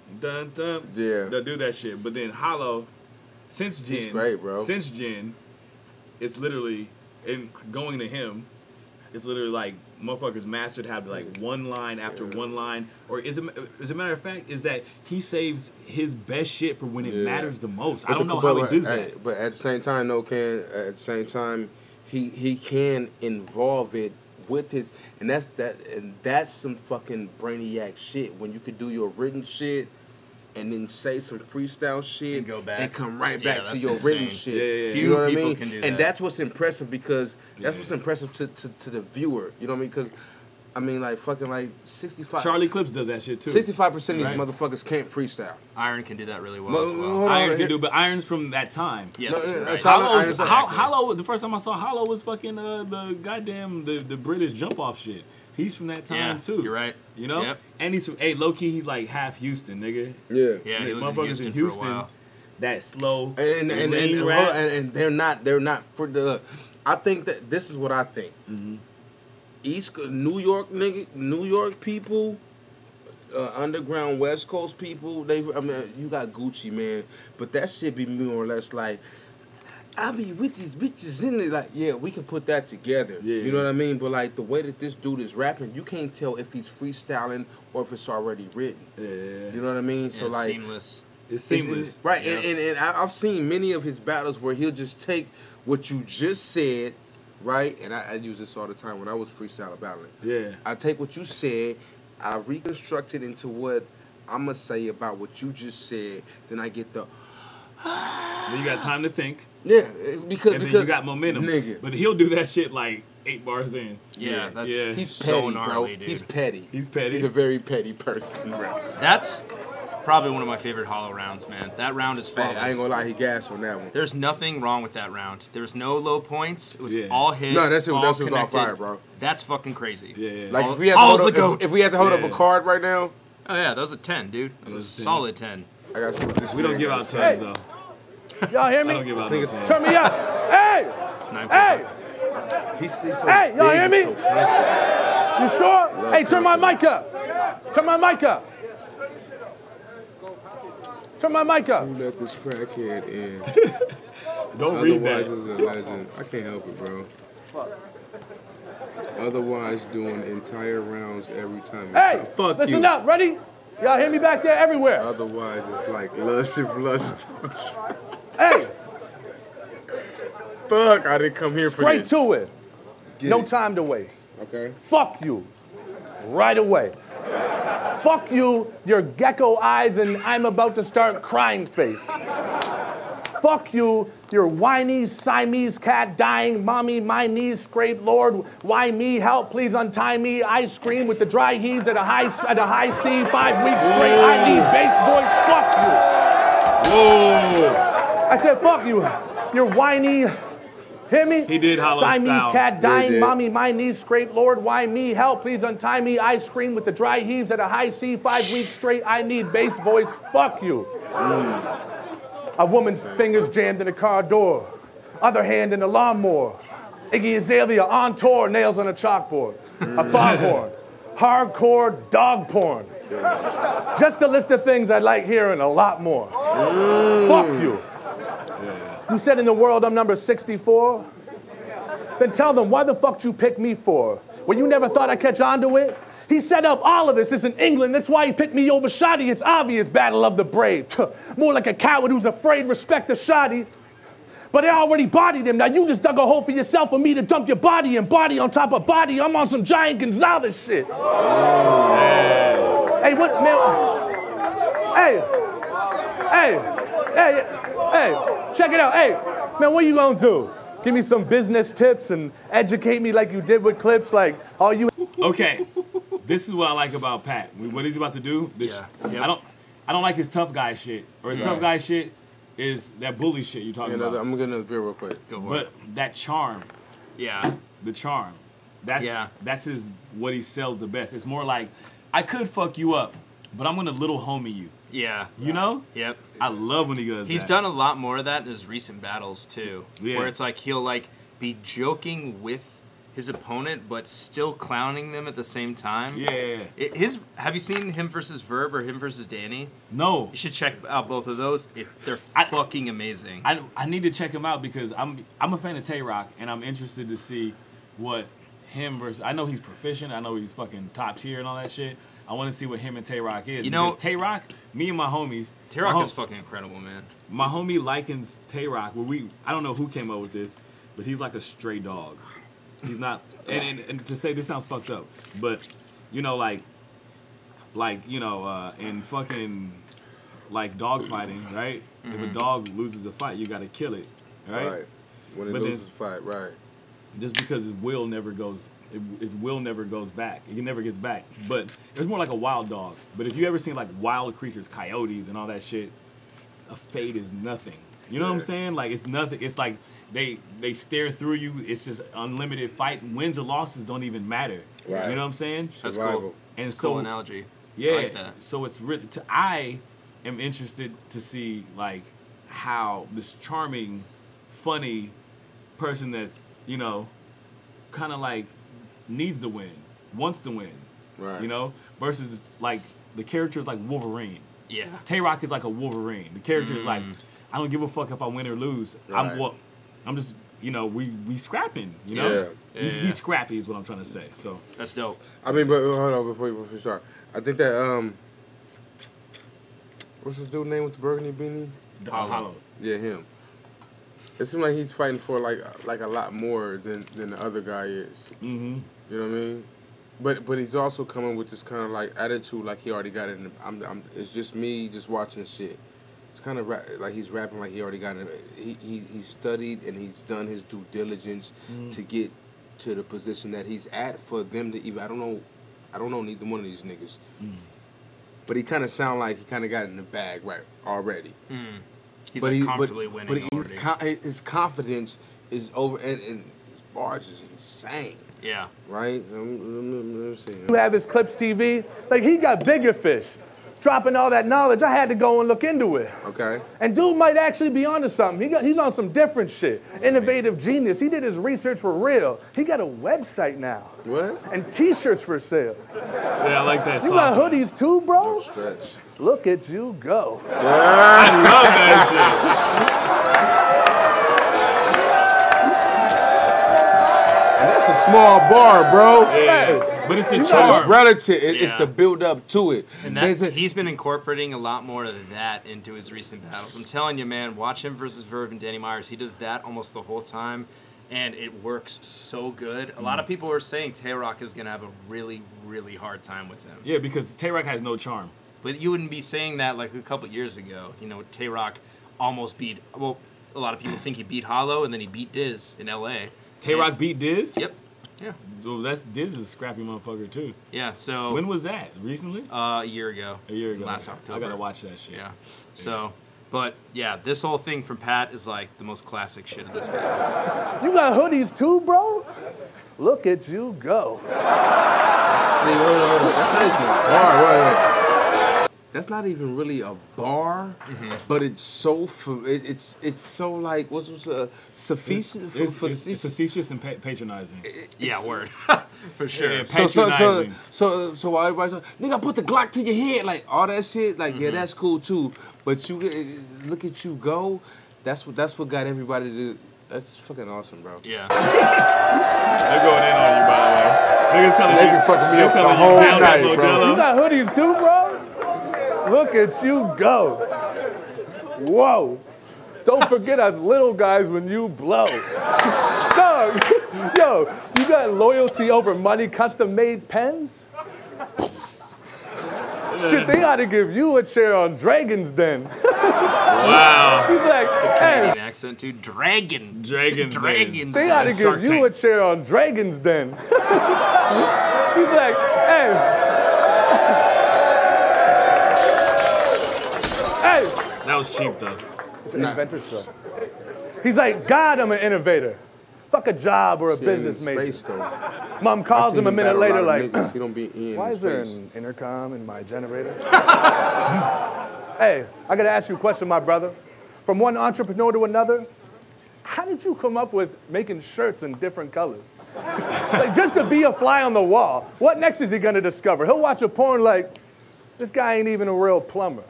Yeah. They'll do that shit. But then Hollow, since Jen,
he's great, bro.
Since Jen, it's literally, and going to him, it's literally like motherfuckers mastered have like one line after one line, or as a matter of fact, is that he saves his best shit for when it matters the most. I don't know how he does that.
But at the same time, he can involve it with his, and that's some fucking brainiac shit. When you could do your written shit and then say some freestyle shit
and go back
and come right back to your
insane.
written shit.
Yeah.
You know what I mean?
Can do
and
that.
that's what's impressive, because that's what's impressive to the viewer. You know what I mean? Because I mean, like fucking like 65.
Charlie Clips does that shit too.
65% of these motherfuckers can't freestyle.
Iron can do that really well as well.
Iron can do, but Iron's from that time.
Yes.
Hollow. The first time I saw Hollow was fucking the goddamn the British jump off shit. He's from that time too.
You're right.
You know?
Yep.
And he's from low key, he's like half Houston, nigga.
Yeah.
Yeah, he
motherfuckers in
Houston for a while.
That slow
and they're not for the. I think that this is what I think. New York people, underground West Coast people. You got Gucci, man, but that shit be more or less like, I be with these bitches in it. Like, yeah, we can put that together. Yeah. You know what I mean? But like the way that this dude is rapping, you can't tell if he's freestyling or if it's already written. Yeah. You know what I mean? So like,
seamless.
It's seamless,
right? Yeah. And I've seen many of his battles where he'll just take what you just said. Right, and I use this all the time when I was freestyle battling. Yeah, I take what you said, I reconstruct it into what I'm gonna say about what you just said. Then I get the.
Then you got time to think.
Yeah, because
you got momentum.
Nigga.
But he'll do that shit like 8 bars in.
Yeah,
he's
so
petty,
gnarly,
bro.
dude.
He's petty.
He's petty.
He's a very petty person, bro.
That's probably one of my favorite Hollow rounds, man. That round is flawless.
I ain't gonna lie, he gassed on that one.
There's nothing wrong with that round. There was no low points. It was all hit.
No, that's all fire, bro.
That's fucking crazy.
Yeah.
Like if we had to hold up a card right now.
Oh yeah, that was a 10, dude. That was a solid 10.
I gotta see what this.
We don't give out 10s though.
Y'all hear me?
I don't give out no 10s.
Turn me up. Hey! Hey!
He's so
hey, y'all hear me?
So
you sure? Hey, turn my mic up. Turn my mic up. Turn my mic up.
You let this crackhead in.
Don't read that.
Otherwise, is a legend. I can't help it, bro. Otherwise, doing entire rounds every time.
Hey, listen up. Ready? Y'all hear me back there everywhere.
Otherwise, it's like lush.
Hey.
Fuck, I didn't come here for this.
Straight to it. No time to waste.
Okay.
Fuck you. Right away. Fuck you, your gecko eyes, and I'm about to start crying face. Fuck you, your whiny Siamese cat dying, mommy, my knees scrape, Lord, why me, help, please untie me, I scream with the dry heaves at a high C, 5 weeks straight, I need bass voice, fuck you. Whoa. I said fuck you, your whiny, hear me?
He did Hollow
Siamese
style.
cat dying, mommy, my knees scrape, Lord, why me, help, please untie me, I scream with the dry heaves at a high C, 5 weeks straight, I need bass voice, fuck you. A woman's fingers jammed in a car door. Other hand in the lawnmower. Iggy Azalea on tour, nails on a chalkboard. A foghorn. Hardcore dog porn. Just a list of things I like hearing, a lot more. Fuck you. You said in the world I'm number 64? Then tell them, why the fuck you pick me for? Well, you never thought I'd catch on to it? He set up all of this. It's in England. That's why he picked me over Shoddy. It's obvious, battle of the brave. More like a coward who's afraid, respect the Shoddy. But I already bodied him. Now you just dug a hole for yourself for me to dump your body and body on top of body. I'm on some Giant Gonzalez shit. Hey, what, man? Hey, check it out. Hey, man, what you gonna do? Give me some business tips and educate me like you did with clips, like all you.
Okay, this is what I like about Pat. What he's about to do. This, I don't like his tough guy shit. Or his tough guy shit is that bully shit you're talking about.
I'm gonna get another beer real quick.
Go for it. That charm.
Yeah.
The charm. That's what he sells the best. It's more like, I could fuck you up, but I'm gonna little homie you.
Yeah.
You know?
Yep.
I love when he does that.
He's done a lot more of that in his recent battles too.
Yeah.
Where it's like he'll like be joking with his opponent but still clowning them at the same time.
Yeah.
Have you seen him versus Verb or him versus Danny?
No.
You should check out both of those. They're fucking amazing.
I need to check him out because I'm a fan of Tay-Rock and I'm interested to see what him versus. I know he's proficient. I know he's fucking top tier and all that shit. I want to see what him and Tay-Rock is.
You know,
Tay-Rock, me and my homies.
Tay-Rock is fucking incredible, man.
My homie likens Tay-Rock. I don't know who came up with this, but he's like a stray dog. He's not, and to say this sounds fucked up, but you know, like you know, in fucking like dog fighting, right? If a dog loses a fight, you got to kill it, right?
When it loses a fight, right?
Just because his will never goes back. It never gets back. But it's more like a wild dog. But if you ever seen like wild creatures, coyotes and all that shit, a fate is nothing. You know what I'm saying? Like it's nothing. It's like they stare through you. It's just unlimited fight. Wins or losses don't even matter. Right. You know what I'm saying?
That's cool. And
so
cool analogy.
Yeah.
I like that.
So it's really. I am interested to see like how this charming, funny person that's kind of like needs to win, wants to win,
right?
Versus like the character is like Wolverine.
Yeah.
Tay-Rock is like a Wolverine. The character is like, I don't give a fuck if I win or lose.
Right.
I'm just we scrapping. He's scrappy is what I'm trying to say. So
that's dope.
I mean, but hold on before you start. I think that what's his dude name with the burgundy beanie?
Hollow.
Yeah, him. It seems like he's fighting for like a lot more than the other guy is.
Mm-hmm.
You know what I mean? But he's also coming with this kind of like attitude, like he already got it. It's just me, just watching shit. It's kind of like he's rapping like he already got it. He studied and he's done his due diligence to get to the position that he's at for them to even. I don't know neither one of these niggas. But he kind of sound like he kind of got it in the bag right already.
He's comfortably winning already.
His confidence is over, and his bars is insane.
Yeah.
Right? Let me see.
You have his Clips TV. Like, he got bigger fish. Dropping all that knowledge, I had to go and look into it.
Okay.
And dude might actually be onto something. He's on some different shit. Innovative genius. He did his research for real. He got a website now.
What?
And T-shirts for sale.
Yeah, I like that song.
You got hoodies too, bro?
No stretch.
Look at you go.
Yeah.
I love that
shit. And that's a small bar, bro.
Yeah. But it's the charm.
It's relative. It's the build up to it.
And he's been incorporating a lot more of that into his recent battles. I'm telling you, man, watch him versus Verb and Danny Myers. He does that almost the whole time, and it works so good. A lot of people are saying Tay-Rock is going to have a really, really hard time with him.
Yeah, because Tay-Rock has no charm.
But you wouldn't be saying that like a couple years ago. Tay-Rock almost beat, a lot of people think he beat Hollow, and then he beat Diz in L.A.
Tay-Rock beat Diz?
Yep. Yeah.
Well, Diz is a scrappy motherfucker, too.
Yeah, so...
When was that? Recently?
A year ago.
A year ago.
Last October.
I gotta watch that shit.
Yeah. So, but, yeah, this whole thing from Pat is like the most classic shit of this battle.
You got hoodies too, bro? Look at you go.
All right. that's not even really a bar, but it's so it's so like what's
facetious and patronizing.
Yeah, word. For sure.
Yeah, patronizing.
So while everybody's like, nigga, put the Glock to your head, like all that shit, like yeah, that's cool too. But you look at you go, that's what got everybody to. That's fucking awesome, bro.
Yeah.
They're going in on you, by the way. Niggas telling
they been fucking me up the whole night, bro.
You got hoodies too, bro? Look at you go. Whoa. Don't forget us little guys when you blow. Dog, yo, you got loyalty over money, custom-made pens? Shit, they ought to give you a chair on Dragon's Den.
Wow.
He's like, hey.
Accent too. Dragons.
They ought to give you a chair on Dragon's Den. He's like, hey. Hey.
That was cheap, though.
It's an inventor show. He's like, God, I'm an innovator. Fuck a job or a business major. Mom calls him a minute later like, why is there an intercom in my generator? Hey, I gotta ask you a question, my brother. From one entrepreneur to another, how did you come up with making shirts in different colors? Like, just to be a fly on the wall, what next is he gonna discover? He'll watch a porn like, this guy ain't even a real plumber.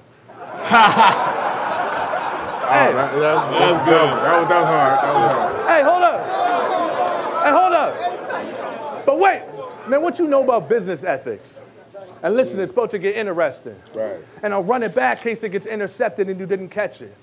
Hey.
That was good. That was hard.
Hey, hold up. Hey, hold up. But wait, man, what you know about business ethics? And listen, it's supposed to get interesting.
Right.
And I'll run it back in case it gets intercepted and you didn't catch it.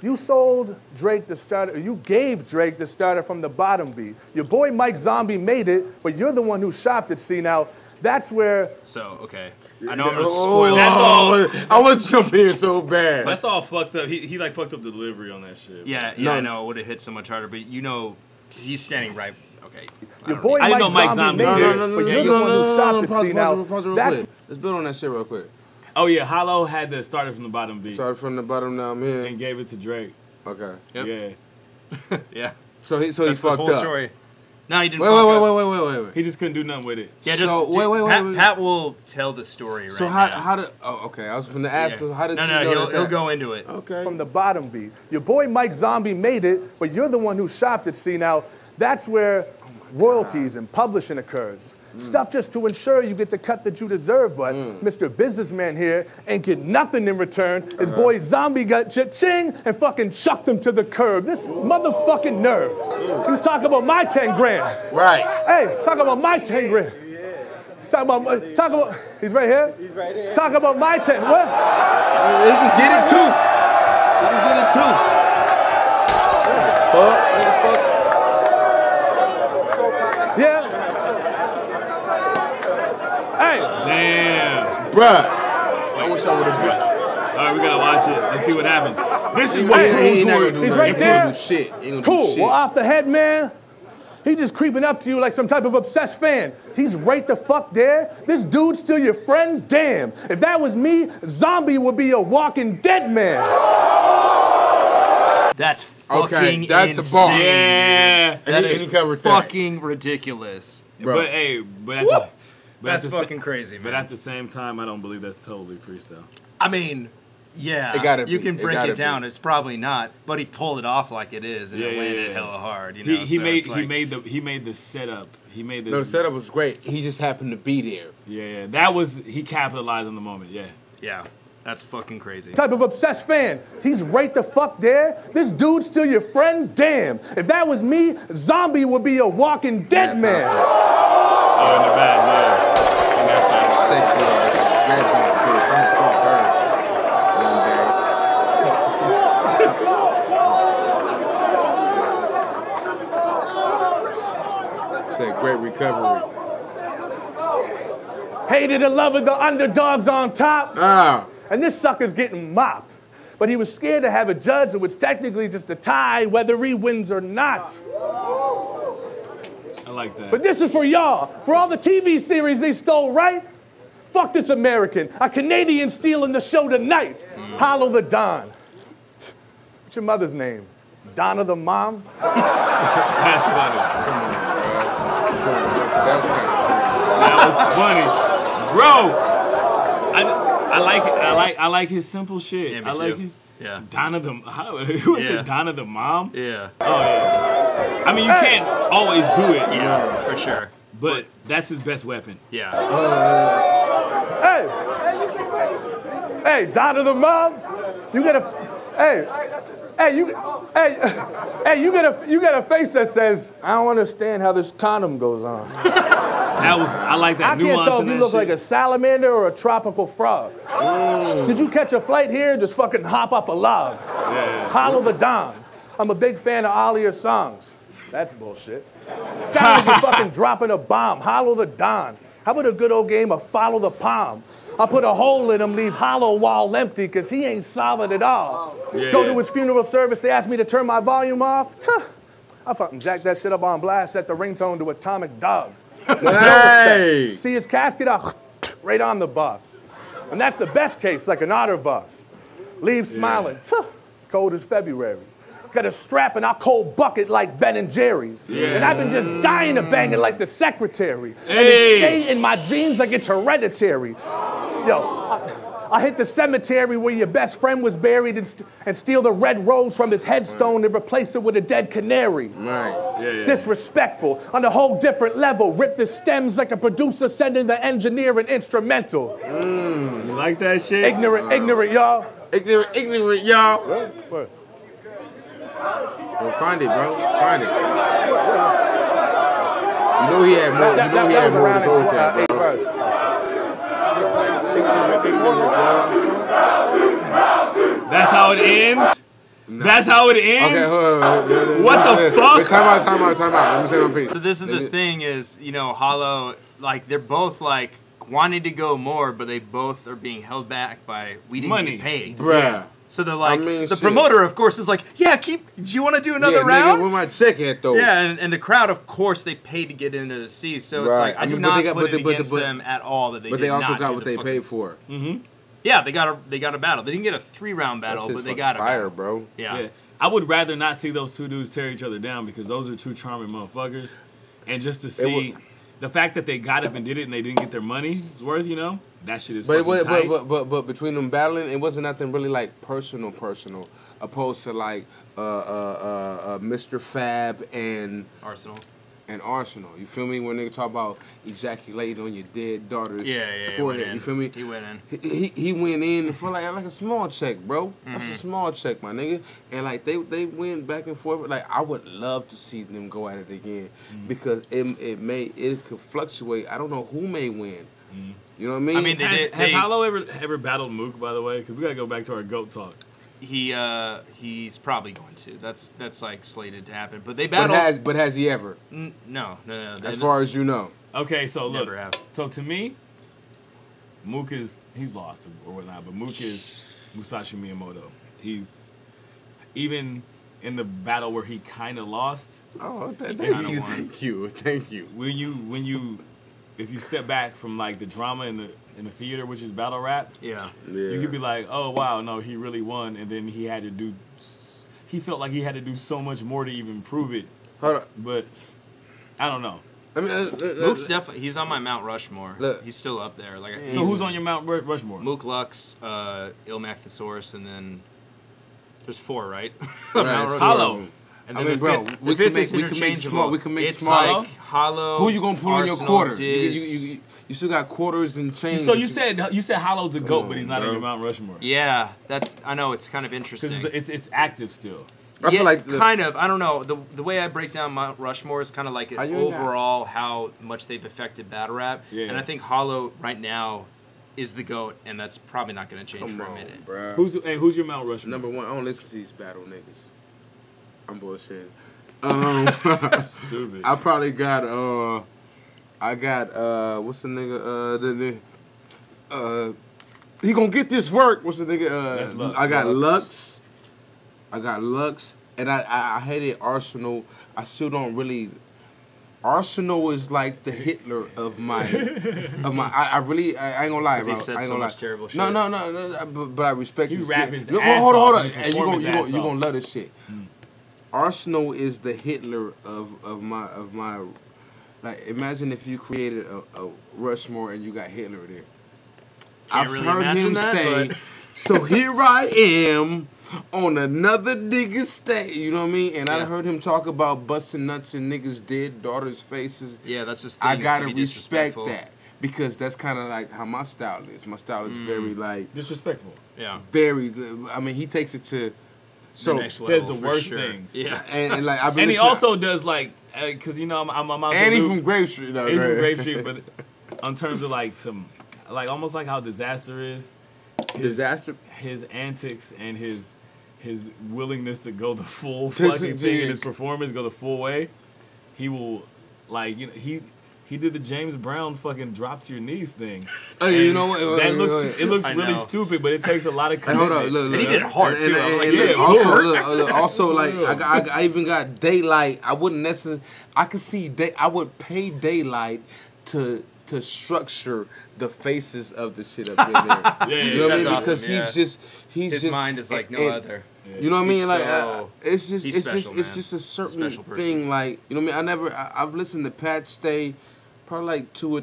You sold Drake the starter, or you gave Drake the starter from the bottom beat. Your boy Mike Zombie made it, but you're the one who shopped it. See, now, that's where...
So, okay. I know I'm gonna spoil
That's all.
I want to jump in so bad.
That's all fucked up. He like fucked up the delivery on that shit.
Yeah, I know. It would have hit so much harder, but you know, he's standing right. Okay.
Your boy
I didn't know Mike Zombie
made it,
No,
but you're the one who shopped it. See, now, that's...
Let's build on that shit real quick.
Oh, yeah. Hollow had the started from the bottom beat.
Started from the bottom, now I'm here.
And gave it to Drake.
Okay.
Yep.
Yeah.
Yeah.
So he
That's
fucked
the whole
up.
Story. No, he didn't.
Wait.
He just couldn't do nothing with it.
Yeah,
so,
just
wait.
Pat will tell the story right
so
now.
how did? Oh, okay. I was from the ask.
Yeah.
How did?
No, he'll go into it.
Okay.
From the bottom beat. Your boy Mike Zombie made it, but you're the one who shopped it. See, now, that's where royalties and publishing occurs. Stuff just to ensure you get the cut that you deserve, but Mr. Businessman here ain't get nothing in return. His boy Zombie got cha-ching and fucking chucked him to the curb. This motherfucking nerve. He was talking about my 10 grand.
Right.
Hey, talking about my 10 grand. Talk about, he's right here?
He's right here.
Talk about my 10, what?
He can get it too. He can get it too. Fuck.
Yeah. Hey.
Damn.
Bruh. I wish I would have been.
All right, we gotta watch it. Let's see what happens. This is what
Hey,
proves
he's right there.
Cool.
Well, off the head, man. He just creeping up to you like some type of obsessed fan. He's right the fuck there. This dude's still your friend? Damn. If that was me, Zombie would be a walking dead man.
That's fucking
that's
insane.
a bar.
Yeah.
That is
he covered
fucking ridiculous.
Bro.
But hey,
That's fucking crazy, man.
But at the same time, I don't believe that's totally freestyle.
I mean, yeah,
It gotta
you
be.
can
It
break
gotta
it down.
be.
It's probably not, but he pulled it off like it is, and it landed hella hard. You know,
He made the setup. He made the
No, the setup was great. He just happened to be there.
Yeah, that was he capitalized on the moment.
Yeah, that's fucking crazy.
Type of obsessed fan. He's right the fuck there. This dude's still your friend? Damn. If that was me, Zombie would be a walking dead man.
Oh, in the back,
Great recovery.
Hated and loved the underdogs on top.
Ah.
And this sucker's getting mopped. But he was scared to have a judge that was technically just a tie whether he wins or not.
I like that.
But this is for y'all. For all the TV series they stole, right? Fuck this American. A Canadian stealing the show tonight. Hollow the Don. What's your mother's name? Donna the mom?
That's funny. That was funny. Bro, I I like his simple shit.
Yeah, me
I like
too.
it.
Yeah.
Donna the who is it? Donna the mom?
Yeah.
Oh yeah. I mean, you can't always do it.
Yeah, for sure.
But that's his best weapon.
Yeah.
Hey, Donna the mom, you get a, you get a face that says, I don't understand how this condom goes on.
I like that nuance.
I can't tell if you look like a salamander or a tropical frog. Did you catch a flight here? Just fucking hop off a log.
Yeah.
Hollow the Don. I'm a big fan of all of your songs. That's bullshit. Sound like you're fucking dropping a bomb. Hollow the Don. How about a good old game of follow the palm? I'll put a hole in him, leave hollow wall empty, because he ain't solid at all.
Yeah.
Go to his funeral service, they asked me to turn my volume off. I fucking jacked that shit up on blast, set the ringtone to Atomic Dog.
Hey!
See his casket out, right on the box. And that's the best case, like an OtherWIZE. Leave smiling, cold as February. Got a strap and I'll cold bucket like Ben and Jerry's.
Yeah.
And I've been just dying to bang it like the secretary.
Hey.
And it stay in my jeans like it's hereditary. Yo, I hit the cemetery where your best friend was buried and steal the red rose from his headstone and replace it with a dead canary.
Right.
Yeah.
Disrespectful, on a whole different level. Rip the stems like a producer sending the engineer an instrumental.
You like that shit?
Ignorant, y'all.
Ignorant, y'all.
What?
Well, find it, bro. Find it. You know he had more.
That was
more
around
to go with that,
8
bro.
verse.
Ignorant,
That's how it ends?
No.
That's how it ends?
Okay, hold on.
What the fuck?
Wait, time out. Let me say my piece.
So this is the thing is, you know, Hollow, like, they're both, like, wanting to go more, but they both are being held back by we didn't get paid.
Bruh.
Yeah. So they're like,
I mean,
the
shit.
promoter, of course, is like, yeah, do you want to do another round?
Nigga, where my check at, though?
Yeah, and the crowd, of course, they paid to get into the C. So it's like, I do not put it against them at all that they did not.
But they also got what they paid for.
Mm-hmm. Yeah, they got a battle. They didn't get a 3-round battle, but they got a
fire,
battle.
bro.
Yeah.
I would rather not see those two dudes tear each other down because those are two charming motherfuckers. And just to see the fact that they got up and did it and they didn't get their money's worth, you know, that shit is fucking tight.
But between them battling, it wasn't nothing really like personal, opposed to like Mr. Fab and
Arsenal.
You feel me? When they talk about ejaculating on your dead daughter's forehead, you feel me?
He went in.
He went in for like a small check, bro. Mm-hmm. That's a small check, my nigga. And like they went back and forth. Like I would love to see them go at it again because it could fluctuate. I don't know who may win. Mm-hmm. You know what I mean?
I mean, has Hollow ever battled Mook, by the way? Because we gotta go back to our GOAT talk.
He's probably going to. That's like slated to happen. But they battled.
But has he ever?
No.
As far as you know.
Okay, so look.
Never have.
So to me, Mook he's lost or whatnot, but Mook is Musashi Miyamoto. He's even in the battle where he kind of lost.
Oh, thank you.
If you step back from like the drama in the theater, which is battle rap, you could be like, oh wow, no, he really won, and then he felt like he had to do so much more to even prove it.
Hold on.
But I don't know.
I mean, Mook's definitely, he's on my Mount Rushmore. He's still up there. Like,
so who's on your Mount Rushmore?
Mook, Lux, Ilmac Thesaurus, and then there's 4, right?
Hollow.
And then the fifth is interchangeable.
We can make
it's
small.
like Hollow.
Who you gonna pull in your quarter?
You
still got quarters and change.
So you said Hollow's the GOAT, but he's not on your Mount Rushmore.
Yeah, I know it's kind of interesting.
It's active still.
I feel like
kind of. I don't know. The way I break down Mount Rushmore is kind of like overall how much they've affected battle rap. Yeah. And I think Hollow right now is the GOAT, and that's probably not going to change for a minute.
Bro.
Who's your Mount Rushmore?
Number 1, I don't listen to these battle niggas. I'm bullshit.
Stupid.
I probably got what's the nigga he gonna get this work. What's the nigga I got Lux. And I hated Arsenal. I still don't really. Arsenal is like the Hitler of my I ain't gonna lie, bro.
He said so much terrible shit.
No, but I respect his
rapping.
Hold on. And you gonna love this shit. Arsenal is the Hitler of my like. Imagine if you created a Rushmore and you got Hitler there. I've heard him say, so here I am on another nigga's stage. You know what I mean? And I heard him talk about busting nuts in niggas' dead daughters' faces.
Yeah, that's his thing.
I gotta respect that. Because that's kind of like how my style is. My style is very like
disrespectful.
Yeah.
Very. I mean, he takes it to
the next level, says the worst things.
Yeah.
And like I've been
and he also does like because you know I'm out
and he's from Grape Street.
He's from Grape Street, but in terms of like some like almost like how Disaster is. His antics and his willingness to go the full fucking thing in his performance, go the full way. He will like He did the James Brown fucking drop to your knees thing.
You know what?
That looks really stupid, but it takes a lot of commitment.
Hold on, look.
He did it hard too.
Also, like I even got Daylight. I wouldn't necessarily. I could see. I would pay Daylight to structure the faces of the shit up in there. You know what I mean?
Awesome,
because his
mind is like no other.
You know what I mean? Like it's just a certain thing. Like you know what I mean? I've listened to Pat Stay probably like two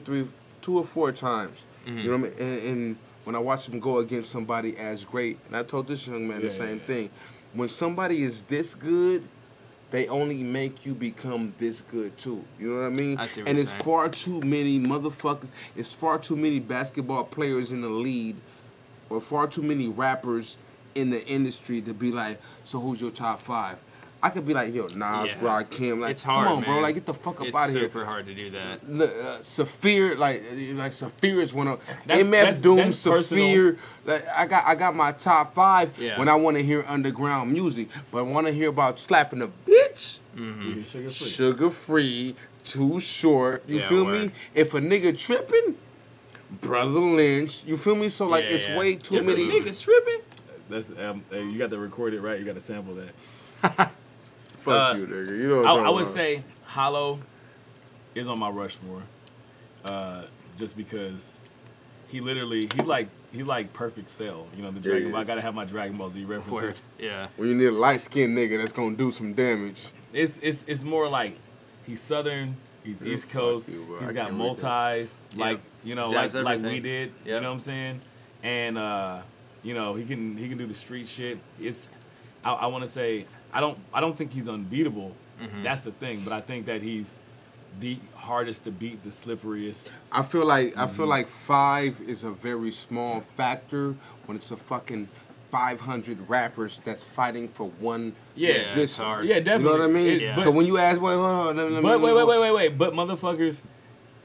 or four times. You know what I mean? And when I watch him go against somebody as great, and I told this young man the same thing. When somebody is this good, they only make you become this good too. You know what I mean?
I see what
and
you're
it's
saying.
far too many motherfuckers. It's far too many basketball players in the league, or far too many rappers in the industry to be like, so who's your top 5? I could be like, yo, Nas, Rakim. Like,
it's hard,
come on,
man.
bro. Like, get the fuck up out of here.
It's super hard to do that.
Saphir, like Saphir is one of MF Doom, Saphir. Like, I got my top 5 when I want to hear underground music, but I want to hear about slapping a bitch. Sugar free, Too Short. You feel me? If a nigga tripping, Brother Lynch. You feel me? So like, it's way too many
niggas tripping. That's you got to record it right. You got to sample that.
Fuck you, nigga. You know what I'm talking
I would
about.
say Hollow is on my Rushmore, just because he's like Perfect Cell. You know the Dragon Ball. I gotta have my Dragon Ball Z references.
Yeah.
When you need a light skinned nigga that's gonna do some damage.
It's more like he's Southern. He's East Coast. He's got multis, like you know, like we did. You know what I'm saying? And you know, he can do the street shit. I want to say I don't think he's unbeatable. That's the thing, but I think that he's the hardest to beat, the slipperiest.
I feel like 5 is a very small factor when it's a fucking 500 rappers that's fighting for one position.
It's hard.
Yeah, definitely.
You know what I mean? So when you ask, wait,
but motherfuckers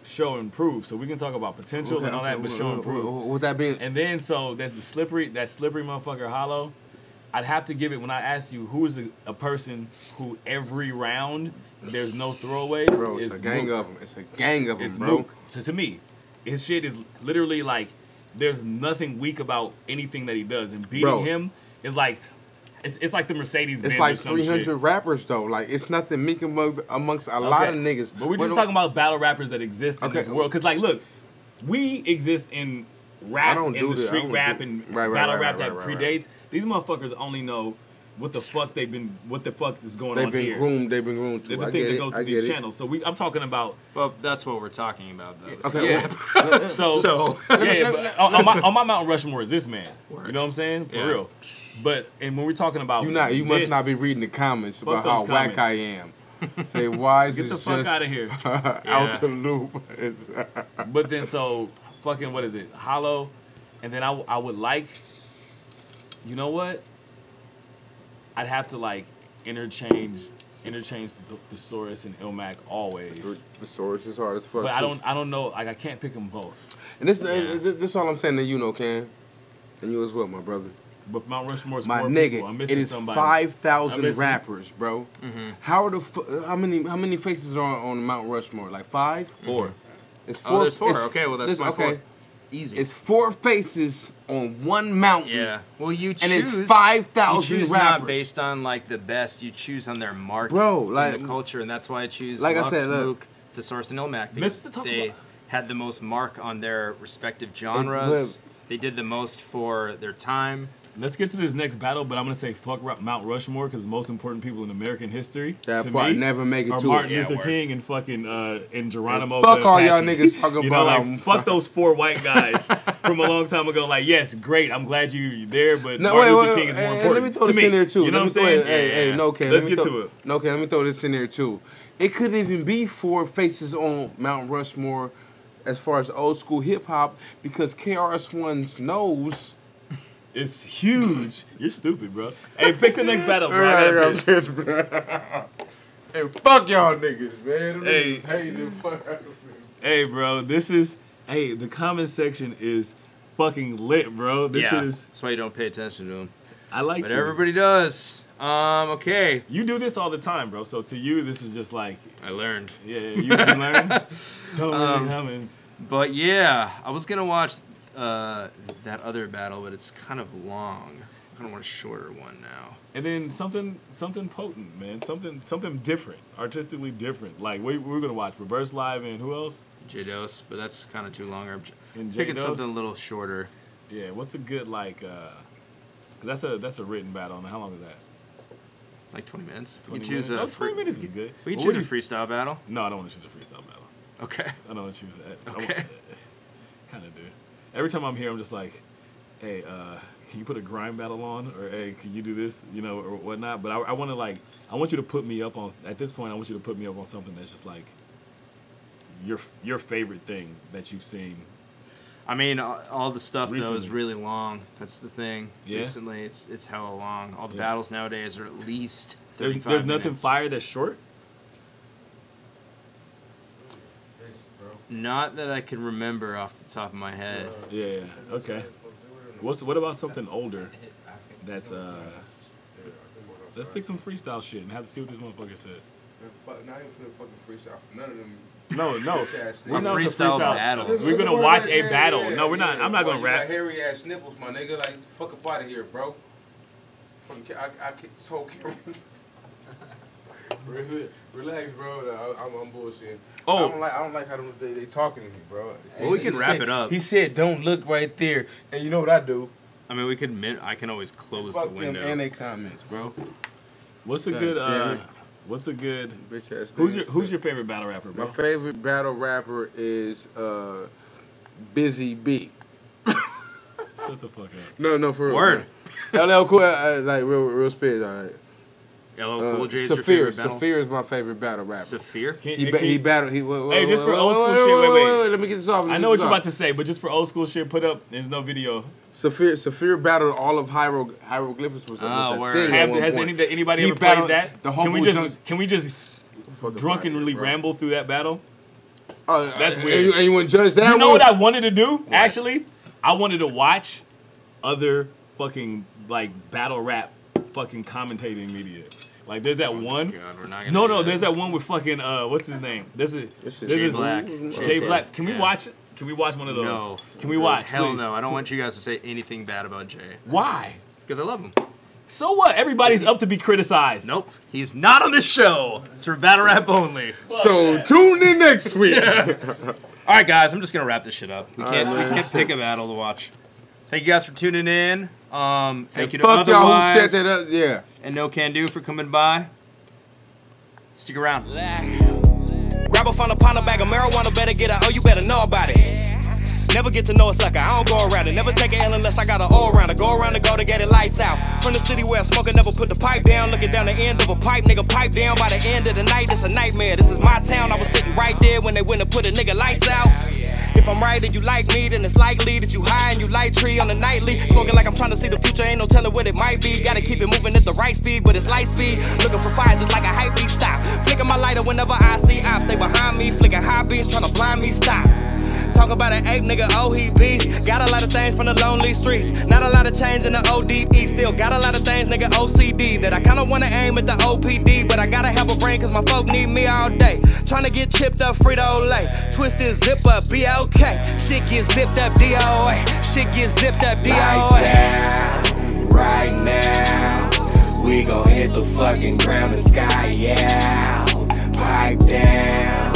show and prove. So we can talk about potential and all that, but show and prove.
With that being,
and then so that slippery motherfucker Hollow. I'd have to give it when I ask you who is a person who every round there's no throwaways.
Bro, it's a gang of them. It's a gang of them,
it's
bro.
Mook. So to me, his shit is literally like there's nothing weak about anything that he does, and beating him is like it's like the Mercedes Benz.
It's like
or some
300
shit.
rappers though. Like it's nothing meek amongst a lot of niggas.
But we're just talking about battle rappers that exist in this world. Because like, look, we exist in rap and the street rap and battle rap that predates. These motherfuckers only know what the fuck is going on here.
They've been groomed to.
The things that go through these channels. So I'm talking about.
Well, that's what we're talking about, though.
Okay.
Yeah. so yeah, but on my Mount Rushmore is this man. Word. You know what I'm saying? For real. But and when we're talking about
you must not be reading the comments about how whack I am. Say Wise
get the fuck out of here.
Out the loop.
But then so fucking what is it? Hollow, and then I would like. You know what? I'd have to like interchange the Thesaurus and Ilmac always.
The Thesaurus is hard as fuck.
But I don't know. Like I can't pick them both.
And this is all I'm saying to you, NOCAN, and you as well, my brother.
But Mount Rushmore's
my
more
nigga.
People. I'm missing
it is
somebody.
5,000 rappers, bro. How are how many faces are on Mount Rushmore? Like 5?
4.
It's 4.
There's 4. Okay, well that's my 4. Easy.
It's 4 faces on one mountain.
Yeah. Well, you choose.
And it's 5,000 rappers.
Not based on like the best. You choose on their mark.
Bro, like
in the culture, and that's why I choose.
Like
Lux,
I said,
Mook, Thesaurus, and Ilmac because they had the most mark on their respective genres. They did the most for their time.
Let's get to this next battle, but I'm gonna say fuck Mount Rushmore because the most important people in American history
that part never make it
are
to
Martin
it.
Luther King and fucking and Geronimo.
And fuck all y'all niggas talking about.
Like, fuck those 4 white guys from a long time ago. Like, yes, great, I'm glad you're there, but Martin Luther King is more important.
Let me throw this in there too.
You know what I'm saying?
Hey, NOCANDO.
Let's get to it.
NOCANDO, let me throw this in there too. It couldn't even be 4 faces on Mount Rushmore as far as old school hip hop because KRS-One's nose.
It's huge. You're stupid, bro. Hey, pick the next battle, bro. I got piss, bro.
Hey, fuck y'all niggas, man.
Hey,
fuck.
Hey, bro. The comment section is fucking lit, bro. This shit is.
That's why you don't pay attention to them.
I like
but everybody does. Okay.
You do this all the time, bro. So to you, this is just like
I learned.
Yeah, you learned. Don't really comments.
But yeah, I was gonna watch that other battle, but it's kind of long. I kind of want a shorter one now.
And then something potent, man. Something different, artistically different. Like we're gonna watch Reverse Live and who else?
J-Dose, but that's kind of too long. I'm
J-Dose?
picking something a little shorter.
Yeah, what's a good like? Cause that's a written battle. How long is that?
Like 20 minutes.
20 minutes? 20 minutes is good.
We can choose a freestyle battle.
No, I don't want to choose a freestyle battle.
Okay.
I don't want to choose that.
Okay.
Kind of do. Every time I'm here, I'm just like, hey, can you put a grime battle on? Or, hey, can you do this? You know, or whatnot. But I want to, like, I want you to put me up on, at this point, I want you to put me up on something that's just, like, your favorite thing that you've seen.
I mean, all the stuff,
recently.
though, is really long. That's the thing.
Yeah?
Recently, it's hella long. All the battles nowadays are at least 35
There's
minutes.
nothing fire that's short?
Not that I can remember off the top of my head.
Yeah, okay. What about something older that's, let's pick some freestyle shit and have to see what this motherfucker says.
Not even for the fucking freestyle. None of them.
No. We're not
freestyle battle.
We're gonna watch a battle. No, we're not. I'm not gonna rap.
You got hairy ass nipples, my nigga. Like, fuck up out of here, bro. I kicked this whole camera. Relax, bro. I'm bullshitting.
Oh.
I don't like how they talking to me, bro.
Well, we can wrap it up.
He said, "Don't look right there," and you know what I do?
I mean, I can always close
Fuck
the window.
them and they comments, bro.
What's a good? What's a good?
Bitch ass.
Who's your favorite battle rapper, bro?
My favorite battle rapper is Busy B.
Shut the fuck up.
No, for real.
Word.
LL Cool, like real spit, all right.
LL Cool J is your favorite battle?
Saphir is my favorite battle rapper.
Saphir?
He battled.
Hey, just for old school shit. Wait.
Let me get this off.
I know what you're about to say, but just for old school shit, put up. There's no video.
Saphir battled all of hieroglyphics. Was a thing.
Has anybody ever played that? Can we just drunkenly ramble through that battle? That's weird.
And you want to judge that?
You know what I wanted to do? Actually, I wanted to watch other fucking like battle rap fucking commentating media. Like there's that one.
God, we're not gonna
there's that one with fucking what's his name? This is
Jay Black.
Jay Black. Can we watch it? Can we watch one of those?
No.
Can we watch?
Hell
please?
no. I don't want you guys to say anything bad about Jay.
Why?
Because I love him.
So what? Everybody's up to be criticized.
Nope. He's not on this show. It's for battle rap only.
So tune in next week.
All right, guys. I'm just gonna wrap this shit up. We can't pick a battle to watch. Thank you guys for tuning in. Thank you to
fuck y'all who
Otherwise
set that up. Yeah.
and NOCANDO for coming by. Stick around.
Grab a funnel, a bag of marijuana, better get out. Oh, you better know about it. Never get to know a sucker, I don't go around it. Never take an L unless I got an all around it. Go around the go to get it lights out. From the city where a smoker never put the pipe down. Looking down the end of a pipe, nigga, pipe down. By the end of the night, it's a nightmare. This is my town, I was sitting right there when they went to put a nigga lights out. If I'm right and you like me, then it's likely that you high and you light tree on the nightly. Smoking like I'm trying to see the future, ain't no telling what it might be. Gotta keep it moving at the right speed, but it's light speed. Looking for fire just like a hype beat, stop. Flicking my lighter whenever I see ops. Stay behind me, flicking high beats, trying to blind me, stop. Talk about an ape, nigga, oh he beast. Got a lot of things from the lonely streets. Not a lot of change in the ODE. Still got a lot of things, nigga, OCD. That I kinda wanna aim at the OPD. But I gotta have a brain cause my folk need me all day. Tryna get chipped up, Frito-Lay. Twisted, zip up, BLK. Shit get zipped up, DOA. Shit get zipped up, DOA.
Right now, we gon' hit the fucking ground and sky, yeah. Pipe down.